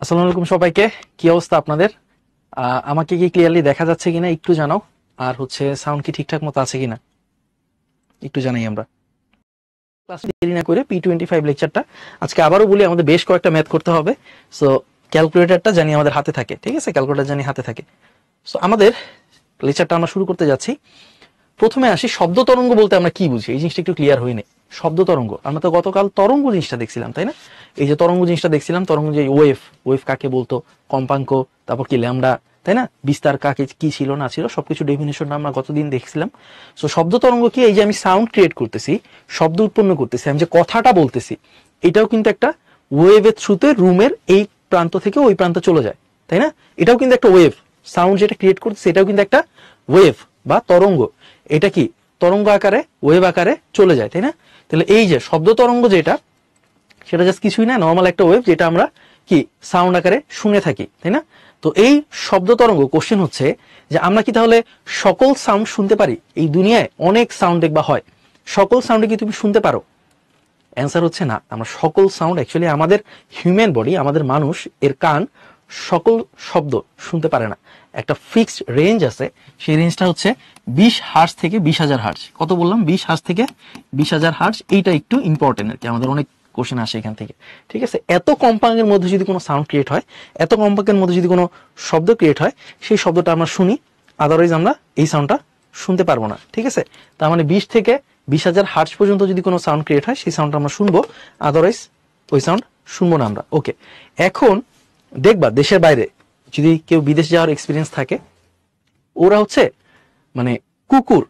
আসসালামু আলাইকুম সবাইকে। কি অবস্থা আপনাদের? আমাকে কি ক্লিয়ারলি দেখা যাচ্ছে কিনা একটু জানাও। আর সাউন্ড কি ঠিকঠাক মতো আছে কিনা একটু জানাই আমরা। ক্লাস দেরি না করে P25 লেকচারটা আজকে আবারও বলি, আমাদের বেশ কয়েকটা ম্যাথ করতে হবে। সো ক্যালকুলেটরটা জানি আমাদের হাতে থাকে, ঠিক আছে? ক্যালকুলেটর জানি হাতে থাকে। সো আমাদের লেকচারটা আমরা শুরু করতে যাচ্ছি। প্রথমে আসি, শব্দ তরঙ্গ বলতে আমরা কি বুঝি, এই জিনিসটা একটু ক্লিয়ার হয়নি। শব্দ তরঙ্গ, আমরা তো গতকাল তরঙ্গ জিনিসটা দেখছিলাম, তাই না? এই যে তরঙ্গ জিনিসটা দেখছিলাম, তরঙ্গ যে ওয়েভ, ওয়েভ কাকে বলতো, কম্পাঙ্ক, তারপর কি ল্যামডা, তাই না? বিস্তার কাকে কি ছিল না ছিল সবকিছু ডেফিনেশনটা আমরা গতদিন দেখছিলাম। সো শব্দ তরঙ্গ কি? এই যে আমি সাউন্ড ক্রিয়েট করতেছি, শব্দ উৎপন্ন করতেছি, আমি যে কথাটা বলতেছি, এটাও কিন্তু একটা ওয়েভের থ্রুতে রুমের এই প্রান্ত থেকে ওই প্রান্তে চলে যায়, তাই না? এটাও কিন্তু একটা ওয়েভ। সাউন্ড যেটা ক্রিয়েট করতেছে এটাও কিন্তু একটা ওয়েভ বা তরঙ্গ। এটা কি তরঙ্গ আকারে, ওয়েভ আকারে চলে যায়, তাই না? তাহলে এই যে শব্দ তরঙ্গ যেটা, সেটা জাস্ট কিছুই না, নর্মাল একটা ওয়েভ, যেটা আমরা কি সাউন্ড আকারে শুনে থাকি, তাই না? তো এই শব্দ তরঙ্গ, কোশ্চেন হচ্ছে যে আমরা কি তাহলে সকল সাউন্ড শুনতে পারি? এই দুনিয়ায় অনেক সাউন্ড দেখবা হয়, সকল সাউন্ডে কি তুমি শুনতে পারো? অ্যান্সার হচ্ছে না। আমরা সকল সাউন্ড অ্যাকচুয়ালি আমাদের হিউম্যান বডি, আমাদের মানুষ এর কান সকল শব্দ শুনতে পারে না। একটা ফিক্সড রেঞ্জ আছে, সেই রেঞ্জটা হচ্ছে 20 হার্জ থেকে 20,000 হার্জ। কত বললাম? 20 হার্জ থেকে 20,000 হার্জ। এইটা একটু ইম্পর্টেন্ট আর কি, আমাদের অনেক কোশ্চেন আসে এখান থেকে, ঠিক আছে? এত কম্পাঙ্কের মধ্যে যদি কোনো সাউন্ড ক্রিয়েট হয়, এত কম্পাঙ্কের মধ্যে যদি কোনো শব্দ ক্রিয়েট হয়, সেই শব্দটা আমরা শুনি, আদারওয়াইজ আমরা এই সাউন্ডটা শুনতে পারবো না, ঠিক আছে? তার মানে 20 থেকে 20,000 হার্জ পর্যন্ত যদি কোনো সাউন্ড ক্রিয়েট হয়, সেই সাউন্ডটা আমরা শুনবো, আদারওয়াইজ ওই সাউন্ড শুনবো না আমরা। ওকে, এখন দেখবা দেশের বাইরে যদি কেউ বিদেশ যাওয়ার এক্সপিরিয়েন্স থাকে, ওরা মানে কুকুর,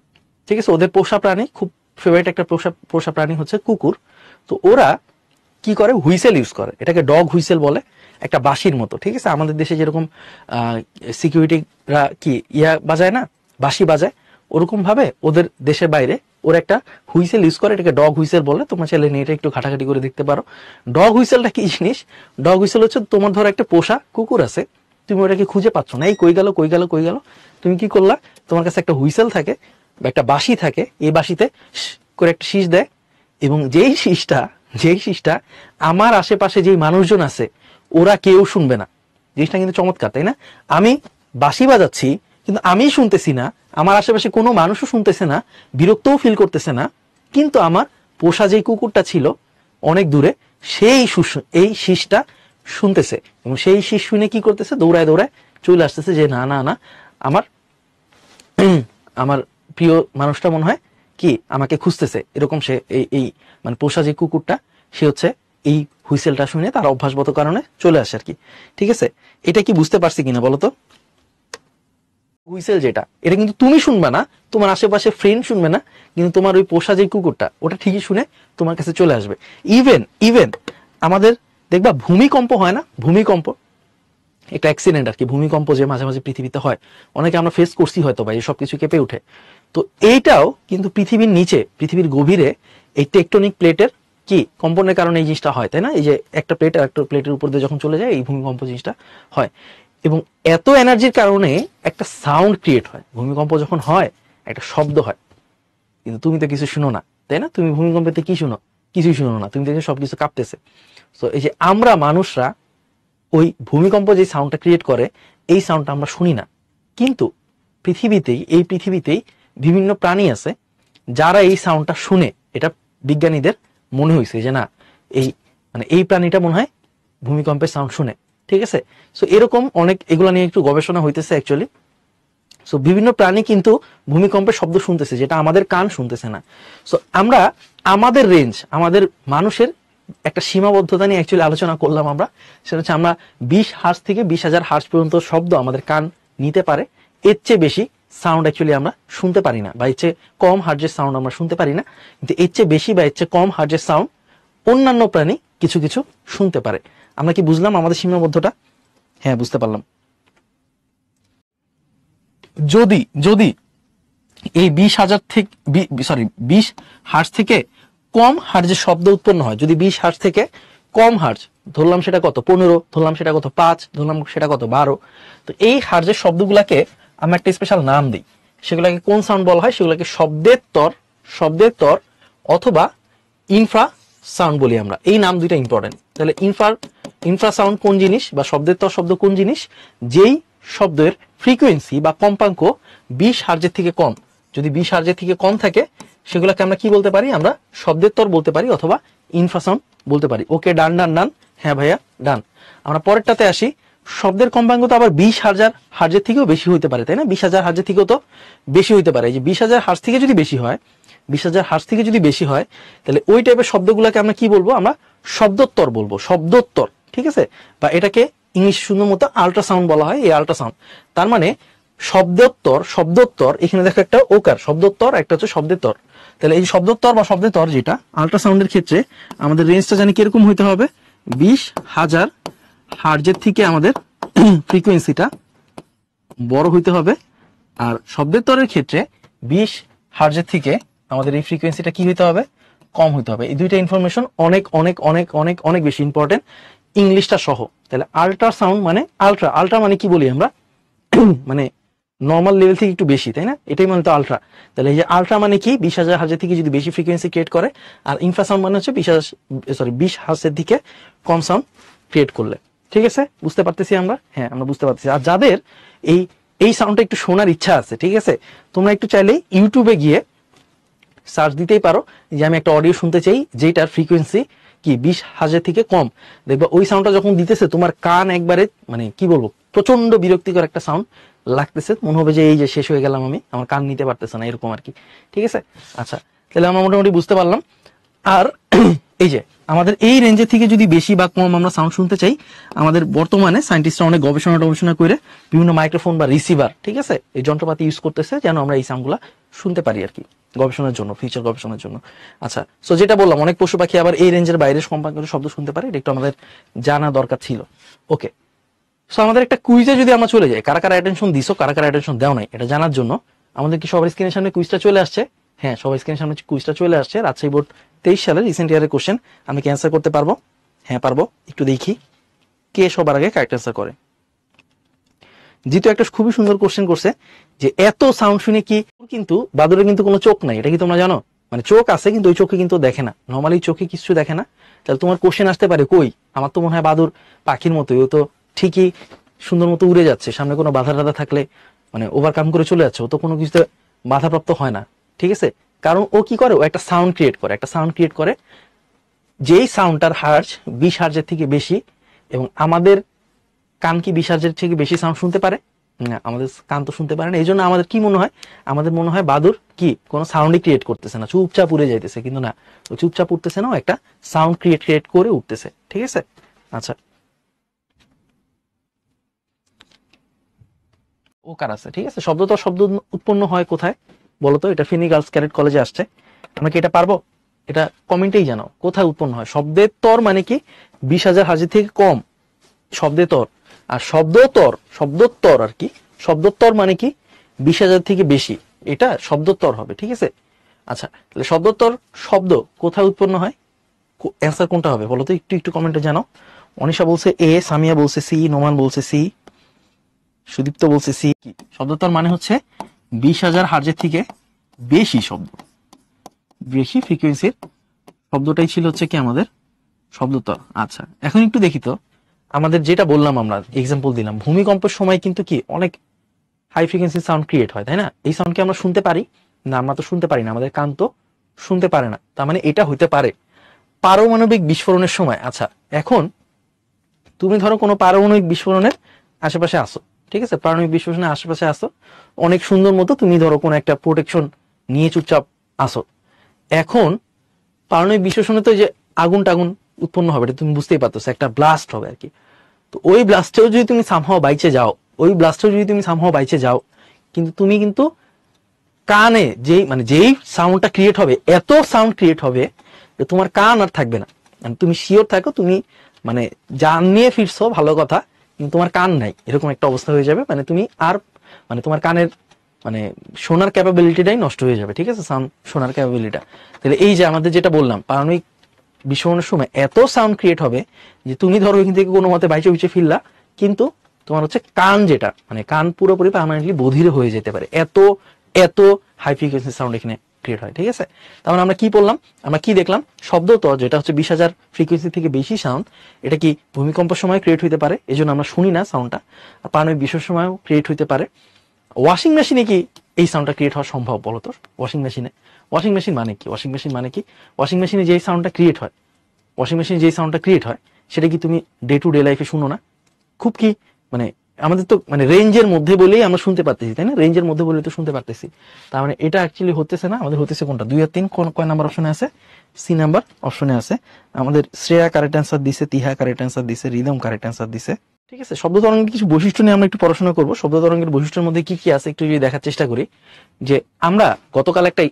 ঠিক আছে? ওদের পোষা প্রাণী, খুব ফেভারিট একটা পোষা প্রাণী হচ্ছে কুকুর। তো ওরা কি করে? হুইসেল ইউজ করে, এটাকে ডগ হুইসেল বলে, একটা বাঁশির মতো, ঠিক আছে? আমাদের দেশে যেরকম সিকিউরিটিরা কি বাজায় না, বাঁশি বাজায়, ওরকম ভাবে ওদের দেশের বাইরে ওরা একটা হুইসেল ইউজ করে, এটাকে ডগ হুইসেল বলে। তোমরা চাইলে নেটে একটু ঘাটাঘাটি করে দেখতে পারো ডগ হুইসেলটা কি জিনিস। ডগ হুইসেল হচ্ছে, তোমার ধরো একটা পোষা কুকুর আছে, তুমি ওটাকে খুঁজে পাচ্ছ না, এই কই গেল কই গেল কই গেল, তুমি কি করলা? তোমার কাছে একটা হুইসেল থাকে বা একটা বাঁশি থাকে, এই বাঁশিতে করে একটা শীষ দেয়, এবং যেই শীষটা আমার আশেপাশে যেই মানুষজন আছে ওরা কেউ শুনবে না। জিনিসটা কিন্তু চমৎকার, তাই না? আমি বাঁশি বাজাচ্ছি, কিন্তু আমি শুনতেছি না, আমার আশেপাশে কোনো মানুষও শুনতেছে না, বিরক্তও ফিল করতেছে না, কিন্তু আমার পোষা যেই কুকুরটা ছিল অনেক দূরে, এই শীষটা শুনতেছে, এবং সেই শীষ শুনে কি করতেছে? দৌড়ায় দৌড়ায় চলে আসতেছে যে না না না, আমার আমার প্রিয় মানুষটা মনে হয় কি আমাকে খুঁজতেছে, এরকম সে এই মানে পোষা যে কুকুরটা, সে এই হুইসেলটা শুনে তার অভ্যাসগত কারণে চলে আসে আর কি, ঠিক আছে? এটা কি বুঝতে পারছি কিনা বলো তো? হুইসেল যেটা, এটা কিন্তু তুমি শুনবে না, তোমার আশেপাশে ফ্রেন্ড শুনবে না, কিন্তু তোমার ওই পোষা যে কুকুরটা, ওটা ঠিকই শুনে তোমার কাছে চলে আসবে। ইভেন আমাদের দেখবা ভূমিকম্প হয় না, ভূমিকম্প একটা অ্যাক্সিডেন্ট আর কি, ভূমিকম্প যে মাঝে মাঝে পৃথিবীতে হয়, অনেকে আমরা ফেস করছি হয়তো বা, এই সবকিছু কেঁপে উঠে। তো এইটাও কিন্তু পৃথিবীর নিচে, পৃথিবীর গভীরে এই টেকটনিক প্লেটের কি কম্পনের কারণে এই জিনিসটা হয়, তাই না? এই যে একটা প্লেট আর একটা প্লেটের উপর দিয়ে যখন চলে যায়, এই ভূমিকম্প জিনিসটা হয়। এবং এত এনার্জির কারণে একটা সাউন্ড ক্রিয়েট হয়, ভূমিকম্প যখন হয় একটা শব্দ হয়, কিন্তু তুমি তো কিছু শুনো না, তাই না? তুমি ভূমিকম্পেতে কি শুনো? কিছুই শুনো না, তুমি দেখো সবকিছু কাঁপতেছে। তো এই যে আমরা মানুষরা ওই ভূমিকম্প যে সাউন্ডটা ক্রিয়েট করে, এই সাউন্ডটা আমরা শুনি না, কিন্তু পৃথিবীতেই বিভিন্ন প্রাণী আছে যারা এই সাউন্ডটা শুনে। এটা বিজ্ঞানীদের মনে হয়েছে যে না, এই প্রাণীটা মনে হয় ভূমিকম্পের সাউন্ড শুনে, ঠিক আছে? সো এরকম অনেক এগুলা নিয়ে একটু গবেষণা হইতেছে অ্যাকচুয়ালি। সো বিভিন্ন প্রাণী কিন্তু ভূমিকম্পের শব্দ শুনতেছে, যেটা আমাদের কান শুনতেছে না। সো আমরা আমাদের রেঞ্জ, আমাদের মানুষের একটা সীমাবদ্ধতা নিয়ে অ্যাকচুয়ালি আলোচনা করলাম আমরা। সেটা হচ্ছে আমরা 20 হার্জ থেকে 20,000 হার্জ পর্যন্ত শব্দ আমাদের কান নিতে পারে, এর চেয়ে বেশি সাউন্ড অ্যাকচুয়ালি আমরা শুনতে পারি না, বা এর চেয়ে কম হার্জের সাউন্ড আমরা শুনতে পারি না। কিন্তু এর চেয়ে বেশি বা এর চেয়ে কম হার্জের সাউন্ড অন্যান্য প্রাণী কিছু কিছু শুনতে পারে। আমরা কি বুঝলাম আমাদের সীমাবদ্ধতা? হ্যাঁ, বুঝতে পারলাম। যদি যদি এই 20,000 থেকে 20 হার্জ থেকে কম হার্জের শব্দ উৎপন্ন হয়, যদি 20 হার্জ থেকে কম হার্জ, ধরলাম সেটা কত 15, ধরলাম সেটা কত 5, ধরলাম সেটা কত 12, তো এই হার্জের শব্দগুলাকে আমরা একটা স্পেশাল নাম দিই। সেগুলোকে কোন সাউন্ড বলা হয়? সেগুলোকে শব্দের তর অথবা ইনফ্রা সাউন্ড বলি আমরা। এই নাম দুইটা ইম্পর্টেন্ট। তাহলে ইনফ্রাসাউন্ড কোন জিনিস বা শব্দের তর শব্দ কোন জিনিস, যেই শব্দের ফ্রিকোয়েন্সি বা কম্পাঙ্ক 20 হার্জের থেকে কম। যদি 20 হার্জের থেকে কম থাকে সেগুলোকে আমরা কি বলতে পারি, আমরা শব্দের তর বলতে পারি অথবা ইনফ্রাসাউন্ড বলতে পারি। ওকে, ডান ডান ডান, হ্যাঁ ভাইয়া ডান। আমরা পরেরটাতে আসি। শব্দের কম্পাঙ্ক তো আবার 20,000 হার্জের থেকেও বেশি হইতে পারে, তাই না? 20,000 হার্জের থেকেও তো বেশি হইতে পারে। এই যে 20,000 হার্জ থেকে যদি বেশি হয়, 20,000 হার্জ থেকে যদি বেশি হয়, তাহলে ওই টাইপের শব্দগুলোকে আমরা কি বলবো, আমরা শব্দোত্তর বলবো, শব্দোত্তর, ঠিক আছে? বা এটাকে ইংলিশ সুন্দর মতো আল্ট্রাসাউন্ড বলা হয়, এই আল্ট্রাসাউন্ড। তার মানে শব্দোত্তর, শব্দোত্তর, এখানে দেখো একটা ওকার, শব্দোত্তর, একটা হচ্ছে শব্দের তর। তাহলে এই শব্দোত্তর বা শব্দের তর যেটা আল্ট্রাসাউন্ডের ক্ষেত্রে আমাদের রেঞ্জটা জানি কিরকম হইতে হবে, 20,000 হার্জের থেকে আমাদের ফ্রিকোয়েন্সিটা বড় হইতে হবে। আর শব্দের তরের ক্ষেত্রে 20 হার্জের থেকে আমাদের এই ফ্রিকোয়েন্সিটা কি হইতে হবে, কম হইতে হবে। এই দুইটা ইনফরমেশন অনেক অনেক অনেক অনেক অনেক বেশি ইম্পর্টেন্ট, ইংলিশটা সহ। তাহলে আল্ট্রাসাউন্ড মানে আল্ট্রা, আল্ট্রা মানে কি বলি আমরা, মানে নর্মাল লেভেল থেকে একটু বেশি, তাই না? এটাই মানে তো আল্ট্রা। তাহলে এই যে আল্ট্রা মানে কি, 20,000 হার্জের থেকে যদি বেশি ফ্রিকোয়েন্সি ক্রিয়েট করে। আর ইনফ্রাসাউন্ড মানে হচ্ছে 20 হার্জের থেকে কম সাউন্ড ক্রিয়েট করলে। ঠিক আছে, বুঝতে পারতেছি আমরা? হ্যাঁ, আমরা বুঝতে পারতেছি। আর যাদের এই এই সাউন্ডটা একটু শোনার ইচ্ছা আছে, ঠিক আছে, তোমরা একটু চাইলে ইউটিউবে গিয়ে সার্চ দিতেই পারো যে আমি একটা অডিও শুনতে চাই যেটার ফ্রিকোয়েন্সি কি 20,000 থেকে কম। দেখবা ওই সাউন্ডটা যখন দিতেছে তোমার কান একবারে মানে কি বলবো, প্রচন্ড বিরক্তিকর একটা সাউন্ড লাগতেছে, মনে হবে যে এই যে শেষ হয়ে গেলাম আমি, আমার কান নিতে পারতেছে না, এরকম আর কি। ঠিক আছে, আচ্ছা, তাহলে আমরা মোটামুটি বুঝতে পারলাম। আর এই যে আমাদের এই রেঞ্জের থেকে যদি বেশি বা কম আমরা সাউন্ড শুনতে চাই, আমাদের বর্তমানে সায়েন্টিস্টরা অনেক গবেষণা করে বিভিন্ন মাইক্রোফোন বা রিসিভার, ঠিক আছে, এই যন্ত্রপাতি ইউজ করতেছে যেন আমরা এই সাউন্ডগুলা শুনতে পারি আর কি, গবেষণার জন্য, ফিউচার গবেষণার জন্য। আচ্ছা, সো যেটা বললাম, অনেক পশু পাখি আবার এই রেঞ্জের বাইরের কম্পাঙ্কের শব্দ শুনতে পারে, এটা একটু আমাদের জানা দরকার ছিল। ওকে, সো আমাদের একটা কুইজে যদি আমরা চলে যাই, কারা কারা অ্যাটেনশন দিছো, কারা কারা অ্যাটেনশন দেও নাই, এটা জানার জন্য আমাদের কি সবার স্ক্রিনের সামনে কুইজটা চলে আসছে? হ্যাঁ, সবার স্ক্রিনের সামনে কুইজটা চলে আসছে। রাজশাহী বোর্ড 23 সালের রিসেন্ট ইয়ারের কোশ্চেন। আমি কি অ্যান্সার করতে পারবো? হ্যাঁ পারবো। একটু দেখি কে সবার আগে কারেক্ট অ্যান্সার করে। জিতু একটা খুবই সুন্দর কোশ্চেন করছে যে এত সাউন্ড শুনে কি, কিন্তু বাদুরের কিন্তু কোনো চোখ নাই, এটা কি তোমরা জানো? মানে চোখ আছে কিন্তু ওই চোখে কিন্তু দেখে না, নর্মালি চোখে কিছু দেখে না। তাহলে তোমার কোশ্চেন আসতে পারে, কই, আমার তো মনে হয় বাদুর পাখির মতোই, ও তো ঠিকই সুন্দর মতো উড়ে যাচ্ছে, সামনে কোনো বাধা টাধা থাকলে মানে ওভারকাম করে চলে যাচ্ছে, ও তো কোনো কিছুতে বাধাপ্রাপ্ত হয় না। ঠিক আছে, কারণ ও কি করে, ও একটা সাউন্ড ক্রিয়েট করে, একটা সাউন্ড ক্রিয়েট করে যেই সাউন্ডটার হার্জ 20 হার্জের থেকে বেশি। এবং আমাদের কান কি 20 হার্জের থেকে বেশি সাউন্ড শুনতে পারে না? আমাদের কান তো শুনতে পারে না। এই জন্য আমাদের কি মনে হয়, আমাদের মনে হয় বাদুর কি কোনো সাউন্ডই ক্রিয়েট করতেছে না, চুপচাপ উড়ে যাইতেছে। কিন্তু না, ও চুপচাপ উঠতেছে না, ও একটা সাউন্ড ক্রিয়েট করে উঠতেছে। ঠিক আছে, আচ্ছা, ও কার আছে? ঠিক আছে, শব্দ তো শব্দ উৎপন্ন হয় কোথায় বলতো? এটা ফেনী গার্লস ক্যাডেট কলেজে আসছে। আমরা কি এটা পারবো? এটা কমেন্টেই জানাও, কোথায় উৎপন্ন হয়। শব্দের তর মানে কি 20,000 হার্জের থেকে কম, শব্দের তর। আর শব্দোত্তর আর কি, শব্দোত্তর মানে কি 20,000 থেকে বেশি, এটা শব্দোত্তর হবে। ঠিক আছে, আচ্ছা, তাহলে শব্দোত্তর শব্দ কোথায় উৎপন্ন হয়, অ্যান্সার কোনটা হবে বলো তো? একটু একটু কমেন্টে জানাও। অনিশা বলছে এ, সামিয়া বলছে সি, নোমান বলছে সি, সুদীপ্ত বলছে সি। কি শব্দোত্তর মানে হচ্ছে 20,000 হার্জের থেকে বেশি শব্দ, বেশি ফ্রিকোয়েন্সির শব্দটাই ছিল হচ্ছে কি আমাদের শব্দোত্তর। আচ্ছা, এখন একটু দেখি তো, আমাদের যেটা বললাম, আমরা এক্সাম্পল দিলাম, ভূমিকম্পের সময় কিন্তু কি অনেক হাই ফ্রিকোয়েন্সি সাউন্ড ক্রিয়েট হয়, তাই না? এই সাউন্ডকে আমরা শুনতে পারি না? আমরা তো শুনতে পারি না, আমাদের কান তো শুনতে পারে না। তার মানে এটা হইতে পারে পারমাণবিক বিস্ফোরণের সময়। আচ্ছা, এখন তুমি ধরো কোনো পারমাণবিক বিস্ফোরণের আশেপাশে আসো, ঠিক আছে, পারমাণবিক বিস্ফোরণের আশেপাশে আসো, অনেক সুন্দর মতো তুমি ধরো কোনো একটা প্রোটেকশন নিয়ে চুপচাপ আসো। এখন পারমাণবিক বিস্ফোরণে তো যে আগুন টাগুন উৎপন্ন হবে, এটা তুমি বুঝতেই পারতেছো, একটা ব্লাস্ট হবে আর কি। তো ওই ব্লাস্টেও যদি তুমি সামহাও বাইচে যাও, কিন্তু তুমি কিন্তু কানে যেই সাউন্ডটা ক্রিয়েট হবে, এত সাউন্ড ক্রিয়েট হবে যে তোমার কান আর থাকবে না। মানে তুমি শিওর থাকো তুমি মানে জান নিয়ে ফিরছো, ভালো কথা, কিন্তু তোমার কান নাই, এরকম একটা অবস্থা হয়ে যাবে। মানে তুমি আর মানে তোমার কানের মানে শোনার ক্যাপাবিলিটিটাই নষ্ট হয়ে যাবে। ঠিক আছে, সাউন্ড শোনার ক্যাপাবিলিটিটা। তাহলে এই যে আমাদের যেটা বললাম, পারমাণবিক বিস্ফোরণের সময় এত সাউন্ড ক্রিয়েট হবে যে তুমি ধরো এখান থেকে কোনো মতে বাইচে ফিরলা, কিন্তু তোমার হচ্ছে কান, যেটা মানে কান পুরোপুরি পার্মানেন্টলি বধির হয়ে যেতে পারে, এত এত হাই ফ্রিকোয়েন্সি সাউন্ড এখানে ক্রিয়েট হয়, ঠিক আছে। তার মানে আমরা কি বললাম, আমরা কি দেখলাম, শব্দ তো যেটা হচ্ছে 20,000 ফ্রিকোয়েন্সি থেকে বেশি সাউন্ড, এটা কি ভূমিকম্পের সময় ক্রিয়েট হইতে পারে, এই জন্য আমরা শুনি না সাউন্ডটা। আর পারমাণবিক বিস্ফোরণের সময়ও ক্রিয়েট হইতে পারে। ওয়াশিং মেশিনে কি এই সাউন্ডটা ক্রিয়েট হওয়া সম্ভব বলো তো? ওয়াশিং মেশিনে, ওয়াশিং মেশিন মানে কি, ওয়াশিং মেশিন মানে কি, ওয়াশিং মেশিনে যেই সাউন্ডটা ক্রিয়েট হয়, ওয়াশিং মেশিনে যেই সাউন্ডটা ক্রিয়েট হয় সেটা কি তুমি ডে টু ডে লাইফে শুনো না? খুব কি মানে আমাদের তো মানে রেঞ্জের মধ্যে বলেই আমরা শুনতে পারতেছি, তাই না? রেঞ্জের মধ্যে বলেই তো শুনতে পারতেছি। তার মানে এটা অ্যাকচুয়ালি হতেছে না, আমাদের হতেছে কোনটা, 2 আর 3 কয় নাম্বার অপশনে আছে? সি নাম্বার অপশনে আছে। আমাদের শ্রেয়া কারেক্ট অ্যান্সার দিছে, তিহা কারেক্ট অ্যান্সার দিছে, রিদম কারেক্ট অ্যান্সার দিছে, ঠিক আছে। শব্দ তরঙ্গের কিছু বৈশিষ্ট্য নিয়ে আমরা একটু পড়াশোনা করবো। শব্দ তরঙ্গের বৈশিষ্ট্যের মধ্যে কি কি আছে একটু যদি দেখার চেষ্টা করি, যে আমরা গতকাল একটা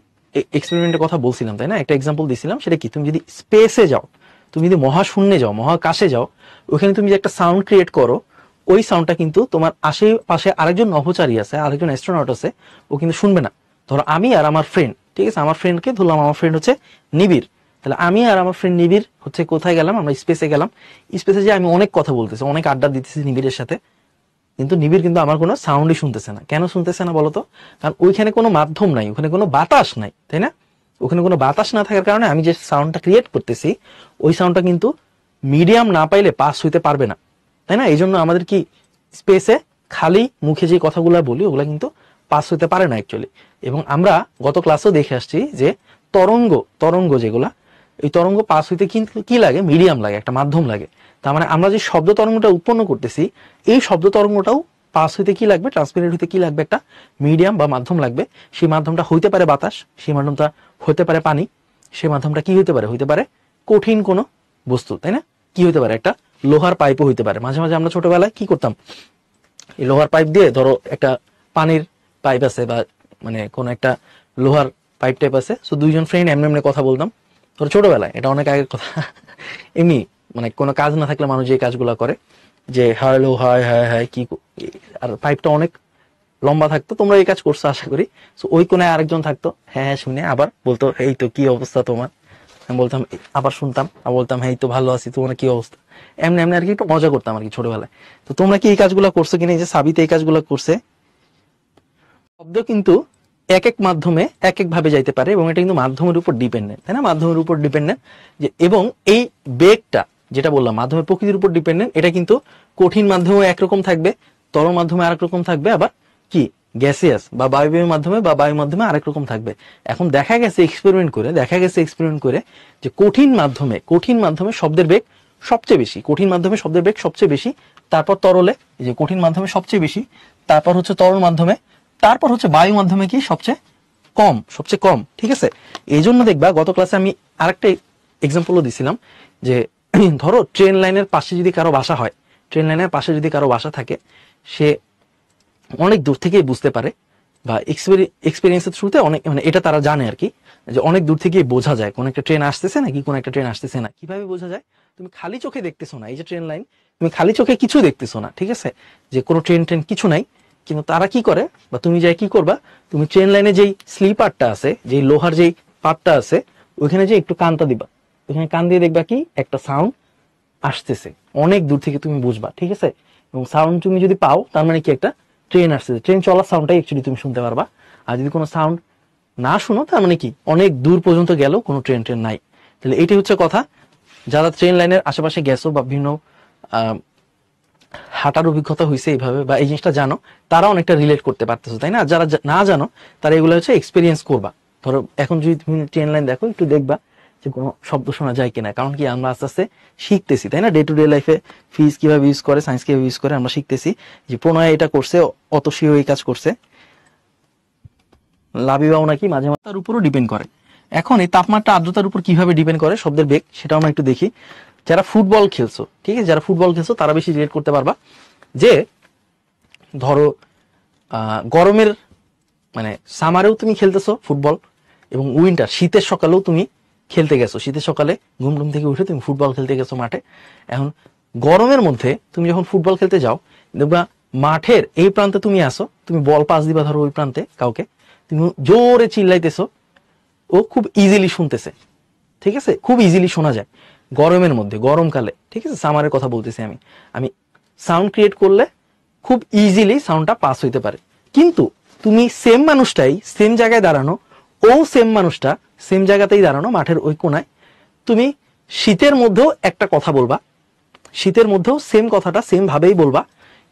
এক্সপেরিমেন্টের কথা বলছিলাম, তাই না? একটা এক্সাম্পল দিছিলাম, সেটা কি, তুমি যদি স্পেসে যাও, তুমি যদি মহাশূন্যে যাও, মহাকাশে যাও, ওখানে তুমি যে একটা সাউন্ড ক্রিয়েট করো, ওই সাউন্ডটা কিন্তু তোমার আশেপাশে আরেকজন নভোচারী আছে, আরেকজন অ্যাস্ট্রোনট আছে, ও কিন্তু শুনবে না। ধরো আমি আর আমার ফ্রেন্ড, ঠিক আছে, আমার ফ্রেন্ডকে ধরলাম, আমার ফ্রেন্ড হচ্ছে নিবিড়, তাহলে আমি আর আমার ফ্রেন্ড নিবিড় হচ্ছে কোথায় গেলাম, আমরা স্পেসে গেলাম। স্পেসে যে আমি অনেক কথা বলতেছি, অনেক আড্ডা দিতেছি নিবিড়ের সাথে, কিন্তু নিবিড় কিন্তু আমার কোনো সাউন্ডই শুনতেছে না। কেন শুনতেছে না বলতো? কারণ ওইখানে কোনো মাধ্যম নাই, ওখানে কোনো বাতাস নাই, তাই না? ওখানে কোনো বাতাস না থাকার কারণে আমি যে সাউন্ডটা ক্রিয়েট করতেছি, ওই সাউন্ডটা কিন্তু মিডিয়াম না পাইলে পাস হইতে পারবে না, তাই না? এই জন্য আমাদের কি স্পেসে খালি মুখে যে কথাগুলো বলি ওগুলা কিন্তু পাস হইতে পারে না অ্যাকচুয়ালি। এবং আমরা গত ক্লাসেও দেখে আসছি যে তরঙ্গ যেগুলা, এই তরঙ্গ পাস হইতে কিন্তু কি লাগে, মিডিয়াম লাগে, একটা মাধ্যম লাগে। তার মানে আমরা যে শব্দ তরঙ্গটা উৎপন্ন করতেছি, এই শব্দ তরঙ্গটাও পাস হইতে কি লাগবে, ট্রান্সমিটেড হইতে কি লাগবে, একটা মিডিয়াম বা মাধ্যম লাগবে। সেই মাধ্যমটা হইতে পারে বাতাস, সেই মাধ্যমটা হইতে পারে পানি, সেই মাধ্যমটা কি হইতে পারে, হইতে পারে কঠিন কোনো বস্তু, তাই না? কি হইতে পারে, একটা লোহার পাইপও হইতে পারে। মাঝে মাঝে আমরা ছোটবেলায় কি করতাম, এই লোহার পাইপ দিয়ে, ধরো একটা পানির পাইপ আছে বা মানে কোন একটা লোহার পাইপ টাইপ আছে, সো দুইজন ফ্রেন্ড এমনি এমনি কথা বলতাম, ধরো ছোটবেলায়, এটা অনেক আগের কথা। এমনি মানে কোনো কাজ না থাকলে মানুষ যে কাজগুলো করে, যে হ্যালো হাই হাই হাই কি, আর পাইপটা অনেক লম্বা থাকতো, তোমরা এই কাজ করছো আশা করি। সো ওই কোনায় আরেকজন থাকতো, হ্যাঁ হ্যাঁ শুনে আবার বলতো এই তো কি অবস্থা তোমার, আমি বলতাম, আবার শুনতাম আর বলতাম হ্যাঁ এই তো ভালো আছি, তোমার কি অবস্থা, এমনি এমনি আর কি একটু মজা করতাম আর কি ছোটবেলায়। তো তোমরা কি এই কাজগুলো করছো কিনা? এই যে সাবিতে এই কাজগুলো করছে। শব্দ কিন্তু এক এক মাধ্যমে এক এক ভাবে যাইতে পারে, এবং এটা কিন্তু মাধ্যমের উপর ডিপেন্ডেন্ট, তাই না? মাধ্যমের উপর ডিপেন্ডেন্ট যে, এবং এই বেগটা যেটা বললাম মাধ্যমের প্রকৃতির উপর ডিপেন্ডেন্ট, এটা কিন্তু কঠিন মাধ্যমে একরকম থাকবে, তরল মাধ্যমে আরেক রকম থাকবে, আবার কি গ্যাসিয়াস বা বায়বীয় মাধ্যমে বা বায়ু মাধ্যমে আরেক রকম থাকবে। এখন দেখা গেছে এক্সপেরিমেন্ট করে যে কঠিন মাধ্যমে শব্দের বেগ সবচেয়ে বেশি, কঠিন মাধ্যমে শব্দের বেগ সবচেয়ে বেশি, তারপর তরলে, যে কঠিন মাধ্যমে সবচেয়ে বেশি, তারপর হচ্ছে তরল মাধ্যমে, তারপর হচ্ছে বায়ু মাধ্যমে কি সবচেয়ে কম, ঠিক আছে। এই জন্য দেখবা গত ক্লাসে আমি আরেকটা এক্সাম্পলও দিছিলাম, যে ধরো ট্রেন লাইনের পাশে যদি কারো বাসা হয়, ট্রেন লাইনের পাশে যদি কারো বাসা থাকে, সে অনেক দূর থেকেই বুঝতে পারে, বা এক্সপেরিয়েন্সের থ্রুতে অনেক, মানে এটা তারা জানে আর কি, যে অনেক দূর থেকেই বোঝা যায় কোন একটা ট্রেন আসতেছে নাকি কোন একটা ট্রেন আসতেছে না। কিভাবে বোঝা যায়? তুমি খালি চোখে দেখতেছো না, এই যে ট্রেন লাইন, তুমি খালি চোখে কিছু দেখতেছো না, ঠিক আছে, যে কোনো ট্রেন কিছু নাই, কিন্তু তারা কি করে, বা তুমি যাই কি করবা, তুমি ট্রেন লাইনে যেই স্লিপারটা আছে, যেই লোহার যেই পাতটা আছে, ওইখানে যে একটু কানটা দিবা, ওইখানে কান দিয়ে দেখবা কি একটা সাউন্ড আসতেছে, অনেক দূর থেকে তুমি বুঝবা, ঠিক আছে। এবং সাউন্ড তুমি যদি পাও, তার মানে কি একটা ট্রেন আসতেছে, ট্রেন চলার সাউন্ডটাই অ্যাকচুয়ালি তুমি শুনতে পারবা। আর যদি কোনো সাউন্ড না শুনো, তার মানে কি অনেক দূর পর্যন্ত গেলেও কোনো ট্রেন নাই। তাহলে এটাই হচ্ছে কথা। যারা ট্রেন লাইনের আশেপাশে গেছো বা বিভিন্ন হাঁটার অভিজ্ঞতা হয়েছে এইভাবে, বা এই জিনিসটা জানো, তারা অনেকটা রিলেট করতে পারতেছো, তাই না? যারা না জানো, তারা এগুলো হচ্ছে এক্সপিরিয়েন্স করবা। ধরো এখন যদি তুমি ট্রেন লাইন দেখো, একটু দেখবা যে কোনো শব্দ শোনা যায় কিনা, কারণ কি আমরা আস্তে আস্তে শিখতেছি, তাই না? ডে টু ডে লাইফে ফিজিক্স কিভাবে ইউজ করে, সায়েন্স কিভাবে ইউজ করে, আমরা শিখতেছি। যে প্রণয় এটা করছে, অতসীয় এই কাজ করছে, লাবিবাও নাকি মাঝে মাঝে তার উপরও ডিপেন্ড করে। এখন এই তাপমাত্রা আর্দ্রতার উপর কিভাবে ডিপেন্ড করে শব্দের বেগ, সেটা আমরা একটু দেখি। যারা ফুটবল খেলছো, ঠিক আছে, যারা ফুটবল খেলছো তারা বেশি রিলেট করতে পারবা। যে ধরো গরমের মানে সামারেও তুমি খেলতেছো ফুটবল, এবং উইন্টার শীতের সকালেও তুমি খেলতে গেছো, শীতের সকালে ঘুম ঘুম থেকে উঠে তুমি ফুটবল খেলতে গেছো মাঠে। এখন গরমের মধ্যে তুমি যখন ফুটবল খেলতে যাও, দেখবা মাঠের এই প্রান্তে তুমি আসো, তুমি বল পাস দিবা ধরো ওই প্রান্তে কাউকে, তুমি জোরে চিল্লাইতেছো, ও খুব ইজিলি শুনতেছে, ঠিক আছে, খুব ইজিলি শোনা যায় গরমের মধ্যে, গরমকালে, ঠিক আছে, সামারের কথা বলতেছি আমি সাউন্ড ক্রিয়েট করলে খুব ইজিলি সাউন্ডটা পাস হইতে পারে। কিন্তু তুমি সেম মানুষটাই সেম জায়গায় দাঁড়ানো, ও সেম মানুষটা সেম জায়গাতেই দাঁড়ানো মাঠের ওই কোনায়, তুমি শীতের মধ্যেও একটা কথা বলবা, শীতের মধ্যেও সেম কথাটা সেম ভাবেই বলবা,